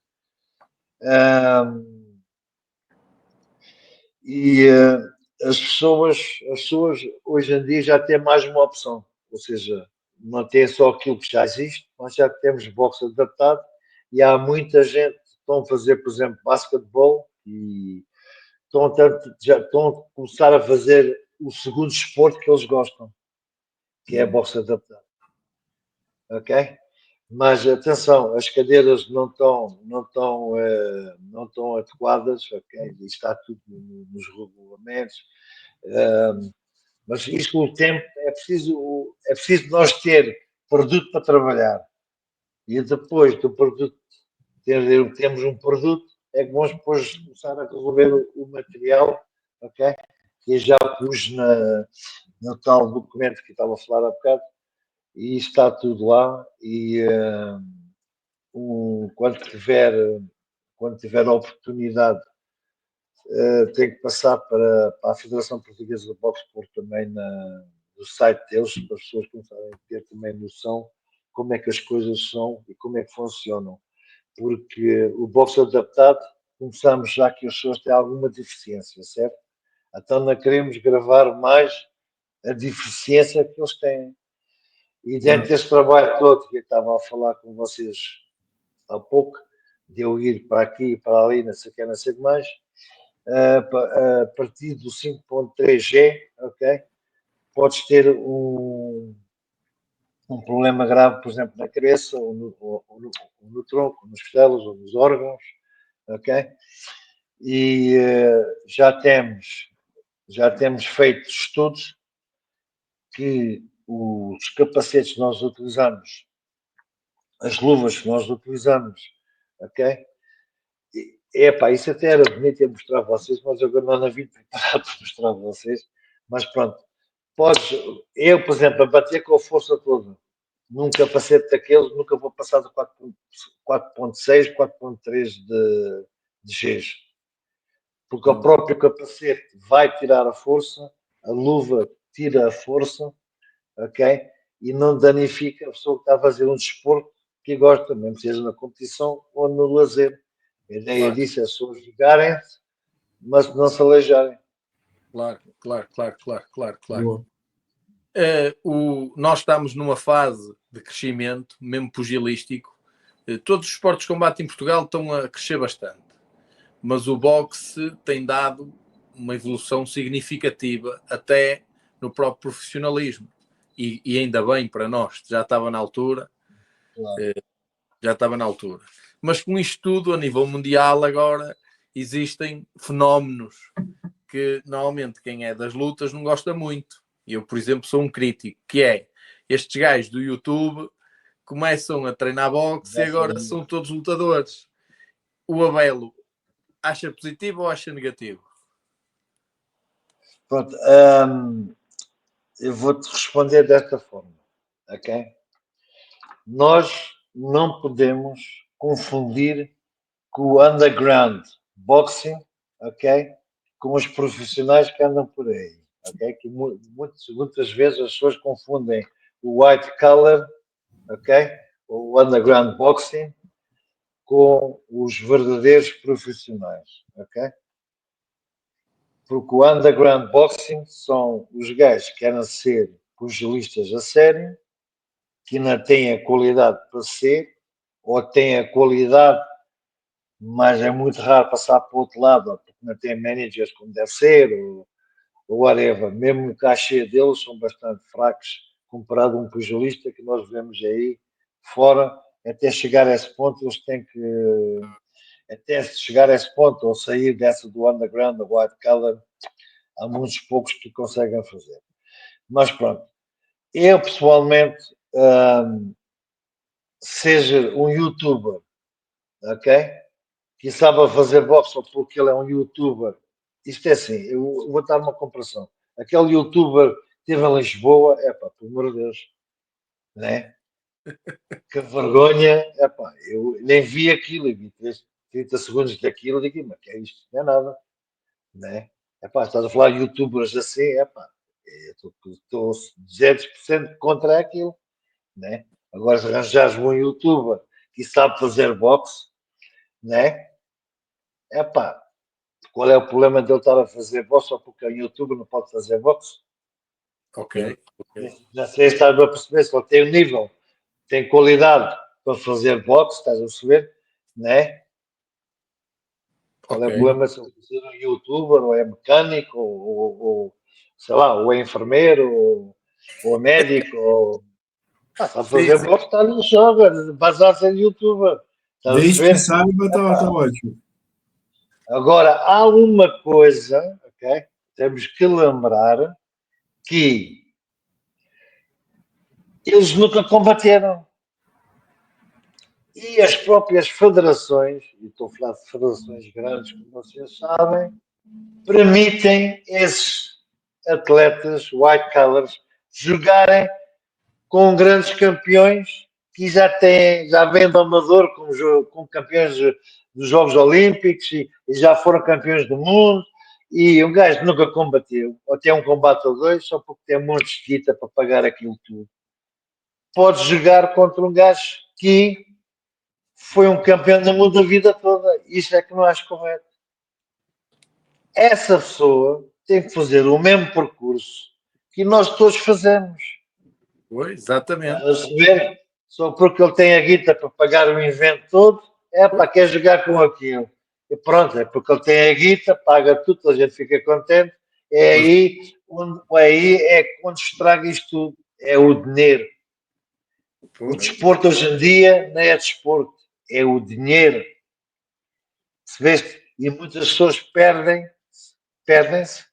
E as pessoas hoje em dia já têm mais uma opção, ou seja, não têm só aquilo que já existe, nós já temos boxe adaptado e há muita gente que estão a fazer, por exemplo, basquetebol e já estão a começar a fazer o segundo esporte que eles gostam, que é boxe adaptado. Ok? Mas atenção, as cadeiras não estão adequadas, ok? Está tudo nos regulamentos. Mas isto com o tempo é preciso nós ter produto para trabalhar. E depois do produto, temos um produto, é que vamos depois começar a resolver o material, ok? Que já pus no tal documento que estava a falar há bocado, e está tudo lá. E quando tiver a oportunidade, tem que passar para a Federação Portuguesa de Boxe, pôr também no site deles, para as pessoas começarem a ter também noção como é que as coisas são e como é que funcionam. Porque o boxe adaptado, começamos já que as pessoas têm alguma deficiência, certo? Então não queremos gravar mais a deficiência que eles têm. E dentro desse trabalho todo que eu estava a falar com vocês há pouco, de eu ir para aqui e para ali, não sei o que, não sei o que mais, a partir do 5.3G, ok? Podes ter um problema grave, por exemplo, na cabeça, ou no tronco, nos costelos, ou nos órgãos, ok? E já temos feito estudos que os capacetes que nós utilizamos, as luvas que nós utilizamos, ok? Epá, isso até era bonito eu mostrar a vocês, mas agora não vim preparado para mostrar a vocês. Mas pronto, eu, por exemplo, a bater com a força toda num capacete daqueles, nunca vou passar de 4.6, 4.3 de Gs. Porque o próprio capacete vai tirar a força, a luva tira a força, ok? E não danifica a pessoa que está a fazer um desporto que gosta, mesmo seja na competição ou no lazer. A ideia disso é as pessoas jogarem-se, mas não se aleijarem. Claro. Nós estamos numa fase de crescimento, mesmo pugilístico. Todos os esportes de combate em Portugal estão a crescer bastante, mas o boxe tem dado uma evolução significativa até no próprio profissionalismo. E ainda bem para nós, já estava na altura. Claro. Mas com isto tudo, a nível mundial, agora existem fenómenos que normalmente quem é das lutas não gosta muito. Eu, por exemplo, sou um crítico, que é estes gajos do YouTube começam a treinar boxe e agora são todos lutadores. O Abelo acha positivo ou acha negativo? Pronto, eu vou-te responder desta forma, ok? Nós não podemos confundir com o underground boxing, ok? Com os profissionais que andam por aí, ok? Que muitas vezes as pessoas confundem o white collar, ok? O underground boxing com os verdadeiros profissionais, ok? Porque o underground boxing são os gajos que querem ser pugilistas a sério, que não têm a qualidade para ser, ou têm a qualidade, mas é muito raro passar para o outro lado, porque não têm managers como deve ser, ou whatever. Mesmo o cachê deles são bastante fracos comparado a um pugilista que nós vemos aí fora. Até chegar a esse ponto, eles têm que. Até chegar a esse ponto, ou sair dessa do underground, do white collar, há muitos poucos que conseguem fazer. Mas pronto, eu pessoalmente, seja um youtuber, ok? Que sabe fazer boxe só porque ele é um youtuber. Isto é assim, eu vou dar uma comparação. Aquele youtuber que esteve em Lisboa, pá, pelo amor de Deus, né? Que vergonha, pá, eu nem vi aquilo, eu vi 30 segundos daquilo, e digo, mas que é isto? Não é nada, né? Pá, estás a falar de youtubers assim, pá, estou 200% contra aquilo, né? Agora, se arranjares um youtuber que sabe fazer boxe, né? Pá, Qual é o problema de ele estar a fazer boxe só porque em YouTube não pode fazer boxe? Ok. Já sei se estás a perceber, se ele tem o nível, tem qualidade para fazer boxe, estás a perceber, né? Qual é o problema se ele ser um youtuber, ou é mecânico, sei lá, ou é enfermeiro, ou é médico, ou está a fazer boxe, está no jogo, basta ser youtuber. Estás a Desde que perceber? saiba, tá ótimo. Agora, há uma coisa, ok? Temos que lembrar que eles nunca combateram. E as próprias federações, e estou a falar de federações grandes, como vocês sabem, permitem esses atletas, white collars, jogarem com grandes campeões que já vêm do amador como campeões dos Jogos Olímpicos e já foram campeões do mundo. E um gajo nunca combateu, ou tem um combate ou dois, só porque tem um monte de guita para pagar aquilo tudo. Pode jogar contra um gajo que foi um campeão do mundo a vida toda. Isso é que não acho correto. Essa pessoa tem que fazer o mesmo percurso que nós todos fazemos. Pois, exatamente. A saber, só porque ele tem a guita para pagar o evento todo, quer jogar com aquilo. E pronto, é porque ele tem a guita, paga tudo, a gente fica contente. Aí é quando estraga isto tudo. É o dinheiro. O desporto hoje em dia não é desporto, é o dinheiro. Se vês, e muitas pessoas perdem-se,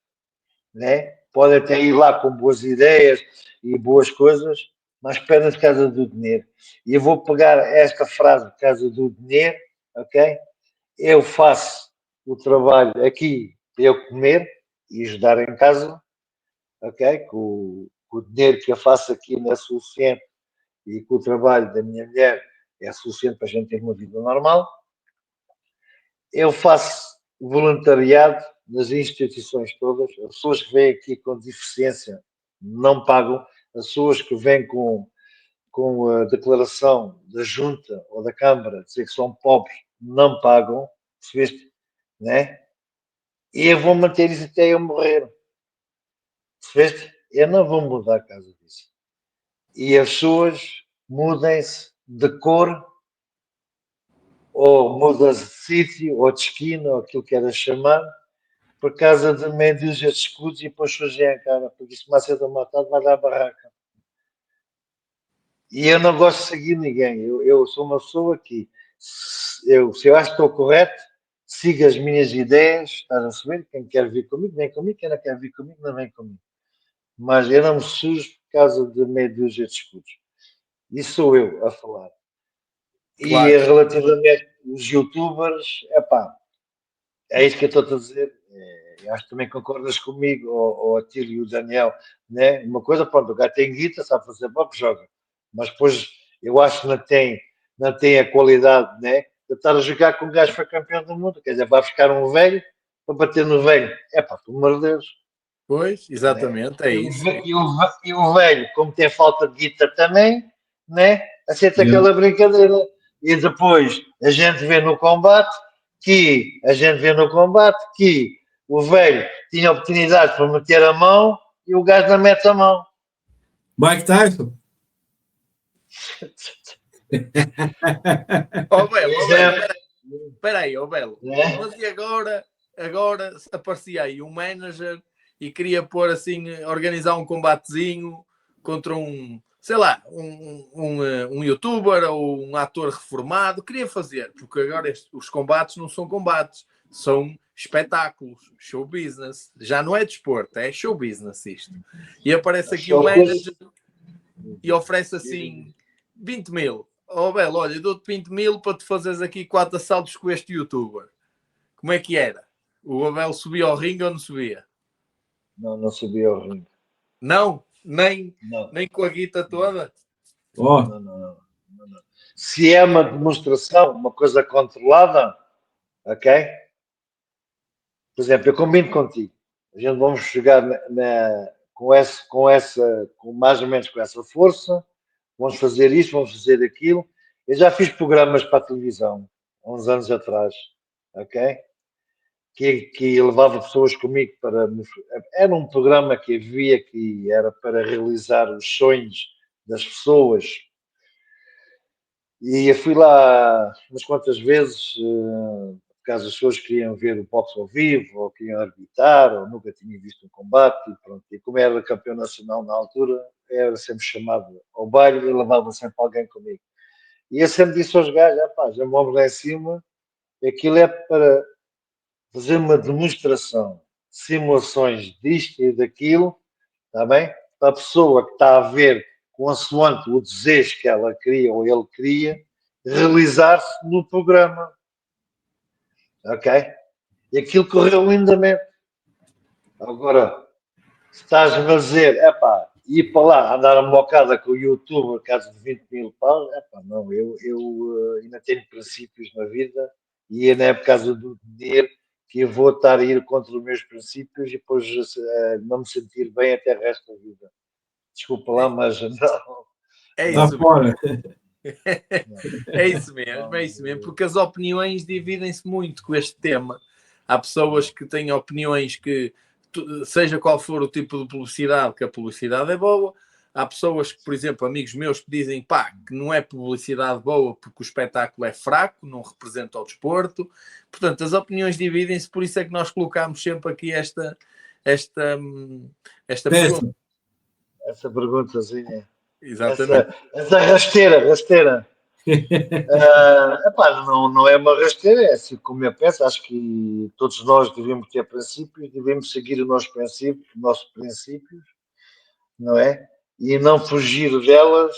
né? Podem até ir lá com boas ideias e boas coisas, mas perdem-se por causa do dinheiro. E eu vou pegar esta frase por causa do dinheiro, ok? Eu faço o trabalho aqui para eu comer e ajudar em casa, ok? Com o dinheiro que eu faço aqui não é suficiente e com o trabalho da minha mulher é suficiente para a gente ter uma vida normal. Eu faço voluntariado nas instituições todas. As pessoas que vêm aqui com deficiência não pagam. As pessoas que vêm com a declaração da Junta ou da Câmara dizer que são pobres não pagam. Percebeste? Né? E eu vou manter isso até eu morrer. Percebeste? Eu não vou mudar a casa disso. E as pessoas mudem-se de cor ou mudam-se de sítio ou de esquina ou aquilo que queiras chamar por causa de meia dúzia de escudos e depois surgem a cara, porque isso mais cedo ou mais tarde vai dar barraca. E eu não gosto de seguir ninguém. Eu sou uma pessoa que, se eu acho que estou correto, siga as minhas ideias, estás a saber? Quem quer vir comigo, vem comigo. Quem não quer vir comigo, não vem comigo. Mas eu não me sujo por causa de meia dúzia de escudos. Isso sou eu a falar. Claro. E relativamente aos youtubers, é isso que eu estou a dizer. Acho que também concordas comigo, ou a ti e o Daniel, né? Uma coisa, pronto, o gajo tem guita, sabe fazer pop, joga. Mas depois eu acho que não tem a qualidade, né? De estar a jogar com um gajo que foi campeão do mundo. Quer dizer, vai buscar um velho para bater no velho. Pelo amor de Deus. Pois, exatamente, Né? é isso. E o velho, como tem falta de guita também, né? Aceita aquela brincadeira. E depois a gente vê no combate que o velho tinha oportunidade para meter a mão e o gajo não mete a mão. Mike Tyson? Belo, espera aí, Belo. É. Mas e agora aparecia aí um manager e queria pôr assim, organizar um combatezinho contra sei lá, um youtuber ou um ator reformado, queria fazer, porque agora os combates não são combates, são espetáculos, show business. Já não é desporto, é show business isto. E aparece aqui o manager e oferece assim 20 mil. Belo, olha, eu dou-te 20 mil para te fazeres aqui 4 assaltos com este youtuber. Como é que era? O Abel subia ao ringue ou não subia? Não subia ao ringue. Não? Nem com a guita toda? Não. Se é uma demonstração, uma coisa controlada, ok? Por exemplo, eu combino contigo. A gente vamos jogar com mais ou menos com essa força. Vamos fazer isto, vamos fazer aquilo. Eu já fiz programas para a televisão, há uns anos atrás, ok? que levava pessoas comigo para... Era um programa que havia que era para realizar os sonhos das pessoas. E eu fui lá umas quantas vezes, caso as pessoas queriam ver o boxe ao vivo, ou queriam arbitrar, ou nunca tinham visto um combate, e pronto. E como era campeão nacional na altura, era sempre chamado ao baile e levava sempre alguém comigo. E eu sempre disse aos gajos, já vamos lá em cima, aquilo é para fazer uma demonstração, simulações disto e daquilo, está bem? Para a pessoa que está a ver, consoante o desejo que ela queria ou ele queria, realizar-se no programa. Ok? E aquilo correu lindamente. Agora, se estás-me a dizer, ir para lá, andar a mocada com o youtuber, caso de 20 mil paus, não, eu ainda tenho princípios na vida e não é por causa do dinheiro que eu vou estar a ir contra os meus princípios e depois não me sentir bem até o resto da vida. Desculpa lá, mas não. É Tá isso fora. É isso mesmo, é isso mesmo, porque as opiniões dividem-se muito com este tema. Há pessoas que têm opiniões que, seja qual for o tipo de publicidade, que a publicidade é boa. Há pessoas que, por exemplo, amigos meus que dizem que não é publicidade boa porque o espetáculo é fraco, não representa o desporto. Portanto, as opiniões dividem-se, por isso é que nós colocamos sempre aqui esta pergunta. Essa perguntazinha. Exatamente. Essa rasteira. Não é uma rasteira, é assim como eu penso. Acho que todos nós devemos ter princípios, devemos seguir os nossos princípios, não é? E não fugir delas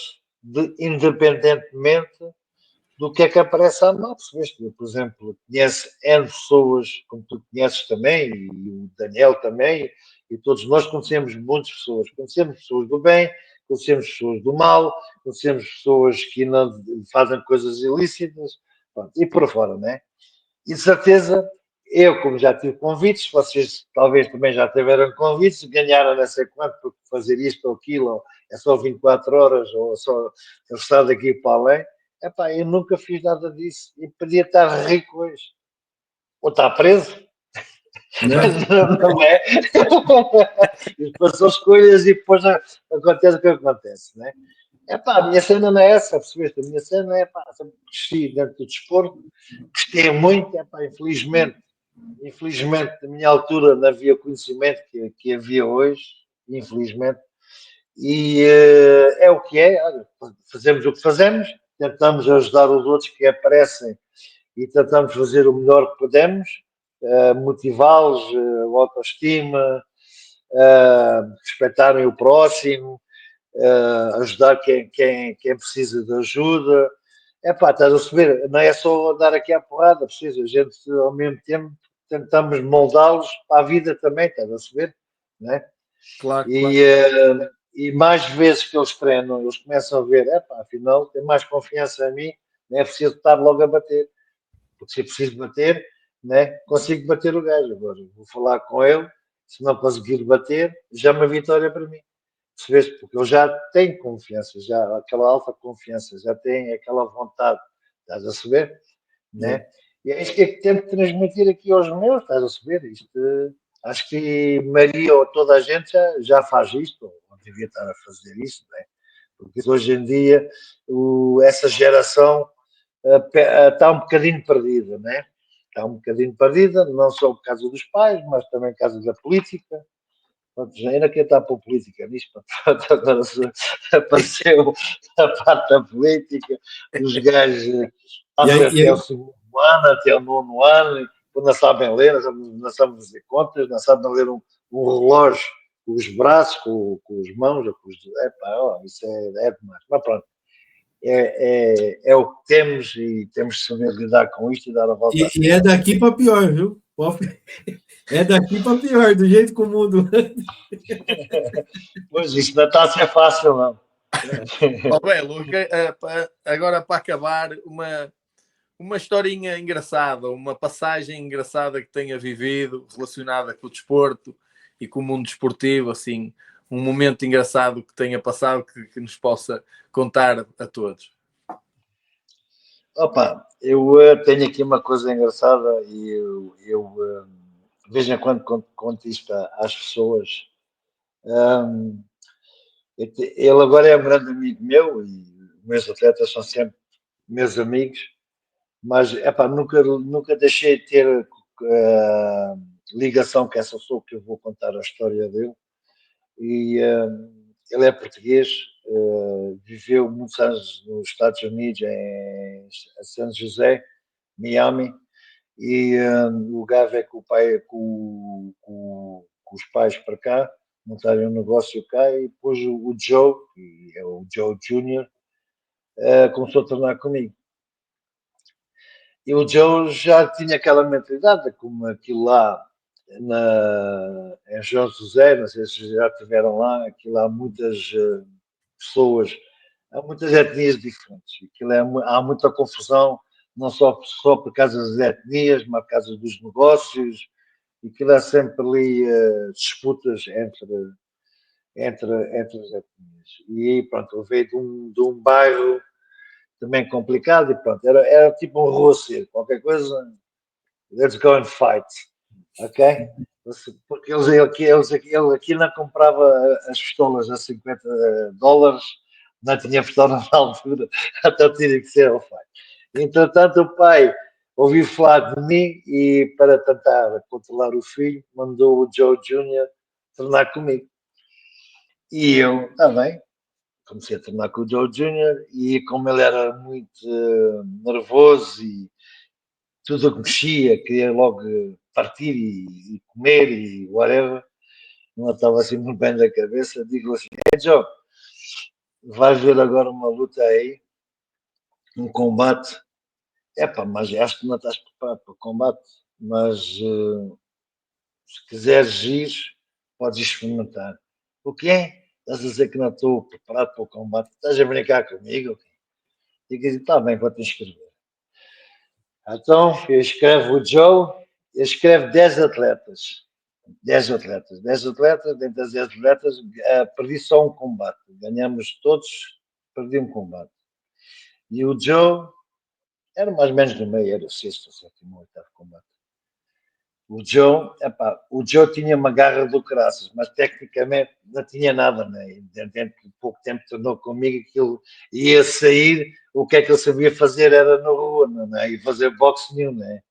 independentemente do que é que aparece à mão. Eu, por exemplo, conheço N pessoas, como tu conheces também, e o Daniel também, e todos nós conhecemos muitas pessoas. Conhecemos pessoas do bem, conhecemos pessoas do mal, conhecemos pessoas que não fazem coisas ilícitas, pronto, e por fora, né? E de certeza, eu, como já tive convites, vocês talvez também já tiveram convites, ganharam não sei quanto por fazer isto ou aquilo, ou é só 24 horas, ou só estar daqui para além. Eu nunca fiz nada disso e podia estar rico hoje. Ou estar preso. Né? Não é? Depois são escolhas e depois acontece o que acontece, né? A minha cena não é essa, percebeste? A minha cena é, sempre cresci dentro do desporto, gostei muito, infelizmente, na minha altura não havia conhecimento que havia hoje, infelizmente, e é o que é, olha, fazemos o que fazemos, tentamos ajudar os outros que aparecem e tentamos fazer o melhor que podemos, motivá-los, autoestima, respeitarem o próximo, ajudar quem precisa de ajuda. Estás a saber, não é só dar aqui a porrada, precisa, a gente ao mesmo tempo tentamos moldá-los para a vida também, estás a saber, não é? Claro. E mais vezes que eles treinam, eles começam a ver, afinal, tem mais confiança em mim, não é preciso estar logo a bater, porque se é preciso bater, né, consigo bater o gajo. Agora vou falar com ele, se não conseguir bater, já é uma vitória para mim. Percebeste? Porque eu já tenho confiança, já aquela alta confiança, já tenho aquela vontade, estás a saber? Né? E é isto que tenho que transmitir aqui aos meus, estás a saber? Acho que Maria ou toda a gente já faz isto, ou devia estar a fazer isto, né? Porque hoje em dia essa geração está um bocadinho perdida, né? Está um bocadinho perdida, não só por causa dos pais, mas também por causa da política. Pronto, já ainda quer estar para a política nisto, agora apareceu a parte da política, os gajos até o segundo ano, até o nono ano, não sabem ler, não sabem fazer contas, não sabem ler um relógio com os braços, com as mãos, isso é demais. Mas pronto, é o que temos e temos de saber lidar com isto e dar a volta. E é daqui para pior, viu? É daqui para pior, do jeito que o mundo. Pois, isto não está a ser fácil, não. Luca, agora para acabar, uma historinha engraçada, uma passagem engraçada que tenha vivido relacionada com o desporto e com o mundo desportivo, assim, um momento engraçado que tenha passado que nos possa contar a todos. Eu tenho aqui uma coisa engraçada e eu de vez em quando conto isto às pessoas. Um, ele agora é um grande amigo meu e meus atletas são sempre meus amigos, mas epá, nunca deixei de ter ligação com essa pessoa que eu vou contar a história dele. E ele é português, viveu muitos anos nos Estados Unidos, em São José, Miami, e o Gav é com o pai, com os pais para cá, montaram um negócio cá, e depois o Joe, que é o Joe Júnior, começou a treinar comigo. E o Joe já tinha aquela mentalidade, como aquilo lá em João José, não sei se já estiveram lá, aquilo há muitas pessoas, há muitas etnias diferentes. Aquilo há muita confusão, não só por causa das etnias, mas por causa dos negócios. E aquilo há sempre ali disputas entre as etnias. E aí, pronto, eu veio de um bairro também complicado e pronto, era tipo um roceiro, qualquer coisa, let's go and fight, ok? Porque ele aqui não comprava as pistolas a $50, não tinha pistola na altura, então tinha que ser ao fight. Entretanto, o pai ouviu falar de mim e, para tentar controlar o filho, mandou o Joe Júnior treinar comigo. E eu, está bem, comecei a treinar com o Joe Júnior e como ele era muito nervoso e tudo o que mexia, queria logo partir e comer e whatever, não estava assim muito bem da cabeça, digo assim, hey Joe, vais ver agora uma luta aí, um combate, epá, mas acho que não estás preparado para o combate, mas se quiseres ir, podes experimentar. O quê? Estás a dizer que não estou preparado para o combate? Estás a brincar comigo? Digo, está bem, vou-te inscrever. Então, eu escrevo o Joe, eu escrevo 10 atletas. 10 atletas. 10 atletas, dentro das 10 atletas, perdi só um combate. Ganhamos todos, perdi um combate. E o Joe era mais ou menos no meio, era o sexto, sétimo, oitavo combate. O Joe tinha uma garra do caraças, mas tecnicamente não tinha nada, né? Dentro de pouco tempo tornou comigo que ele ia sair, o que é que ele sabia fazer era na rua, né? E fazer boxe nenhum, né?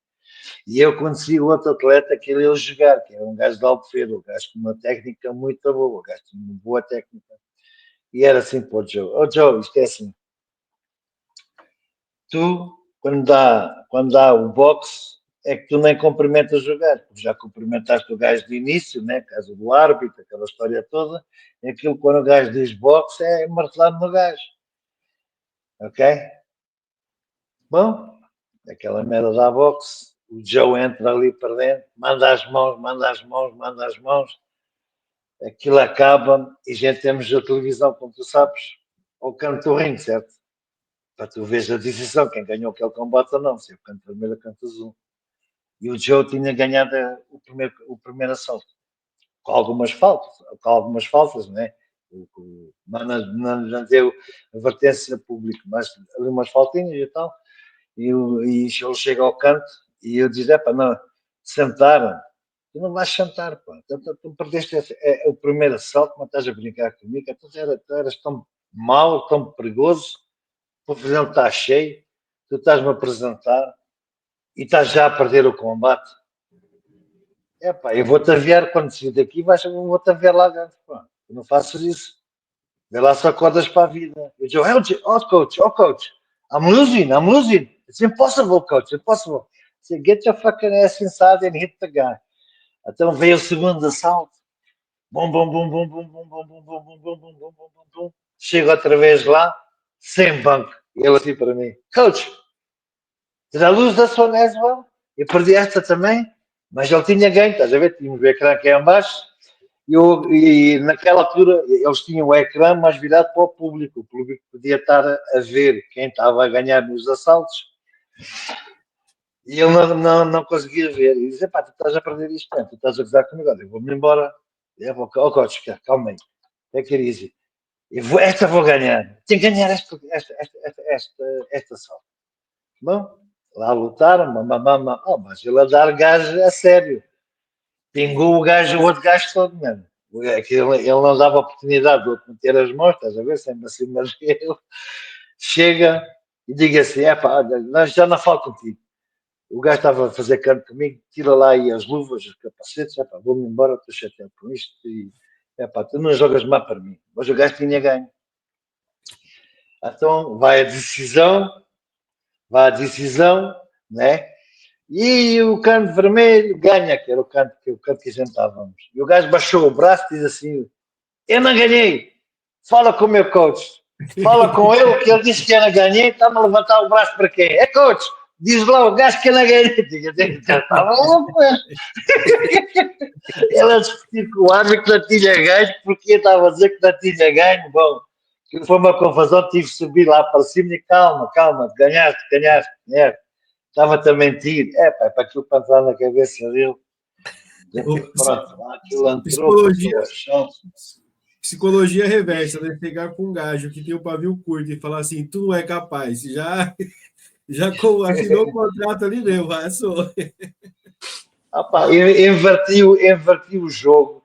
E eu conheci o outro atleta que ele ia jogar, que era um gajo de Albufeira, um gajo com uma técnica muito boa, um gajo com uma boa técnica. E era assim para o Joe. Oh Joe, isto é assim, tu, quando dá o boxe, é que tu nem cumprimentas o gajo, porque já cumprimentaste o gajo de início, né? Caso do árbitro, aquela história toda. É aquilo quando o gajo diz boxe é martelado no gajo. Ok? Bom, aquela merda da boxe, o Joe entra ali para dentro, manda as mãos, manda as mãos, manda as mãos. Aquilo acaba e já temos a televisão, como tu sabes, ao canto do ringue, certo? Para tu veres a decisão, quem ganhou aquele combate ou não, se é o canto vermelho ou o canto azul. E o Joe tinha ganhado o primeiro assalto, com algumas faltas, né? Não deu advertência pública, mas ali umas faltinhas e tal. E ele chega ao canto e eu digo, não, sentaram. Tu não vais sentar, pá. Tu perdeste o primeiro assalto, mas estás a brincar comigo. Tu eras tão mau, tão perigoso. O pavilhão está cheio. Tu estás-me a apresentar e estás já a perder o combate. Eu vou-te aviar quando sair daqui, vou-te aviar lá dentro, pá. Tu não faças isso. Vê lá se acordas para a vida. Eu digo, oh coach, I'm losing. It's impossible, coach, impossible. I said, get your fucking ass inside and hit the guy. Então veio o segundo assalto. Bum, bum, bum, bum, bum, bum, bum, bum, bum, bum, bum, bum, bum, bum, bum, bum. Chego outra vez lá, sem banco. E ele assim para mim, coach, did I lose this one as well? Eu perdi esta também, mas ele tinha ganho, estás a ver? Tínhamos o ecrã aqui em baixo. E naquela altura eles tinham o ecrã mais virado para o público podia estar a ver quem estava a ganhar nos assaltos e ele não conseguia ver e dizia, tu estás a perder isto, tu estás a gozar comigo, eu vou-me embora, coach, calma aí, take it easy, esta vou ganhar, tenho que ganhar este assalto. Bom, lá lutaram, mas ele a dar gás a sério. Pingou o outro gajo todo, mano. Ele não dava oportunidade do outro meter as mãos, estás a ver? Sempre assim, mas ele chega e diga assim: é pá, nós já não falo contigo. O gajo estava a fazer canto comigo, tira lá aí as luvas, os capacetes, é pá, vou-me embora, estou chateado com isto e é pá, tu não jogas má para mim. Mas o gajo tinha ganho. Então vai a decisão, né? E o canto vermelho ganha, que era o canto que a gente estávamos. E o gajo baixou o braço e diz assim: eu não ganhei, fala com o meu coach. Fala com ele, que ele disse que eu não ganhei, está-me a levantar o braço para quem? É coach, diz lá o gajo que eu não ganhei. Estava louco, mano. Ele a discutir com o árbitro que não tinha ganho, porque eu estava a dizer que não tinha ganho. Bom, que foi uma confusão, tive que subir lá para cima e calma, ganhaste. Estava-te a mentir. É, pá, para aquilo para entrar na cabeça dele. Pronto, lá aquilo entrou, passou a chão. Psicologia reversa, né? Pegar com um gajo que tem o pavio curto e falar assim, tu não é capaz. Já assinou o contrato ali mesmo, vai, sou. Inverti o jogo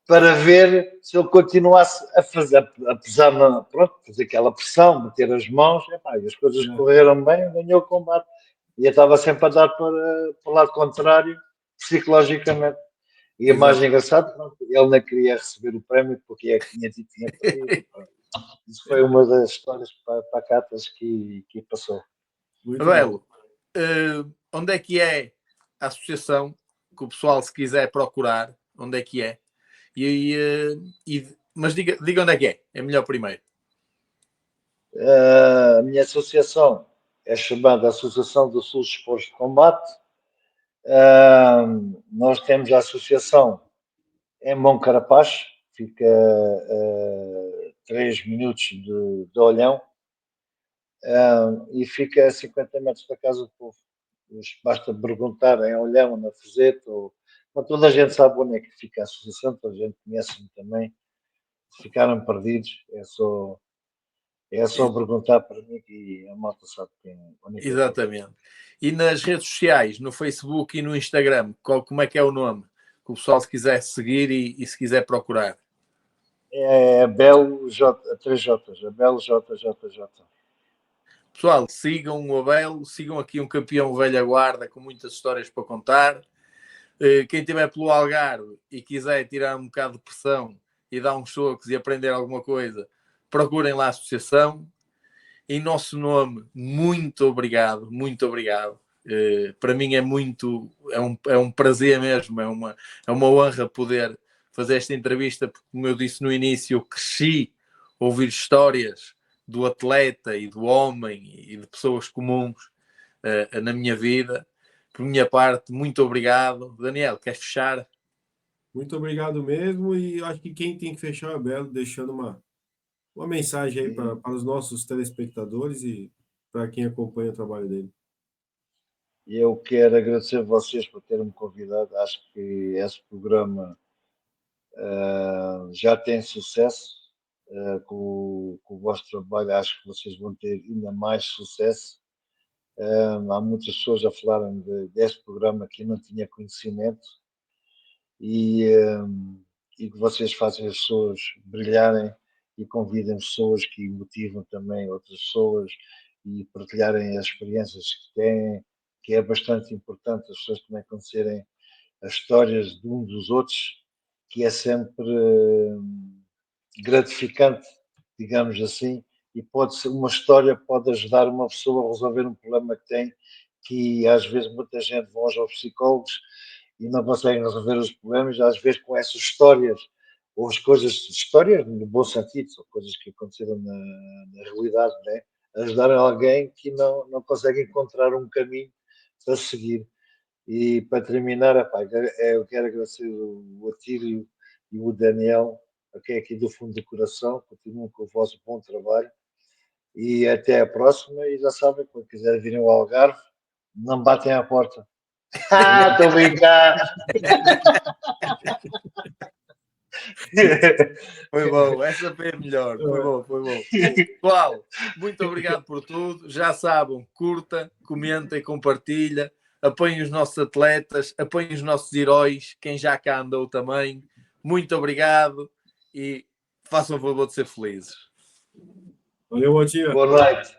para ver se ele continuasse a fazer, a pesar, pronto, fazer aquela pressão, meter as mãos, e as coisas correram bem, ganhou o combate. E eu estava sempre a dar para o lado contrário, psicologicamente. E a mais engraçada, ele não queria receber o prémio porque é que tinha perdido. Isso foi uma das histórias para Catas que passou. Belo, onde é que é a associação que o pessoal, se quiser procurar, onde é que é? Mas diga onde é que é. É melhor primeiro. A minha associação é chamada Associação do Sul Esportes de Combate. Nós temos a associação em Bom Carapaz, fica a 3 minutos de Olhão, e fica a 50 metros da Casa do Povo. Basta perguntar em Olhão, na Fuzeta, toda a gente sabe onde é que fica a associação, toda a gente conhece-me também. Se ficaram perdidos, é só perguntar para mim que a malta sabe onde é que Exatamente. E nas redes sociais, no Facebook e no Instagram, como é que é o nome? Que o pessoal se quiser seguir e se quiser procurar. É Abel J, 3J, Abel JJJ. Pessoal, sigam o Abel, sigam aqui um campeão velha guarda com muitas histórias para contar. Quem estiver pelo Algarve e quiser tirar um bocado de pressão e dar uns socos e aprender alguma coisa, procurem lá a associação. Em nosso nome, muito obrigado, muito obrigado. Para mim é um prazer mesmo, é uma honra poder fazer esta entrevista, porque, como eu disse no início, eu cresci a ouvir histórias do atleta e do homem e de pessoas comuns na minha vida. Por minha parte, muito obrigado. Daniel, queres fechar? Muito obrigado mesmo, e acho que quem tem que fechar é o Belo, deixando uma mensagem aí para os nossos telespectadores e para quem acompanha o trabalho dele. E eu quero agradecer a vocês por terem-me convidado. Acho que esse programa já tem sucesso. Com o vosso trabalho, acho que vocês vão ter ainda mais sucesso. Há muitas pessoas a falarem deste programa que eu não tinha conhecimento e que vocês fazem as pessoas brilharem e convidam pessoas que motivam também outras pessoas e partilharem as experiências que têm, que é bastante importante as pessoas também conhecerem as histórias de um dos outros, que é sempre gratificante, digamos assim, e pode ser uma história, pode ajudar uma pessoa a resolver um problema que tem, que às vezes muita gente vai aos psicólogos e não conseguem resolver os problemas, às vezes com essas histórias, ou as coisas, histórias no bom sentido, são coisas que aconteceram na realidade, né? Ajudar alguém que não consegue encontrar um caminho para seguir. E para terminar, eu quero agradecer o Atílio e o Daniel, que é aqui do fundo do coração, continuem com o vosso bom trabalho e até a próxima. E já sabem, quando quiserem virem ao Algarve, não batem à porta. Estou a brincar! Foi bom, essa foi a melhor. Foi bom. Pessoal, muito obrigado por tudo. Já sabem, curta, comenta e compartilha. apoiem os nossos atletas, apoiem os nossos heróis, quem já cá andou também. Muito obrigado e façam o favor de ser felizes. Valeu, Botinha. Boa noite.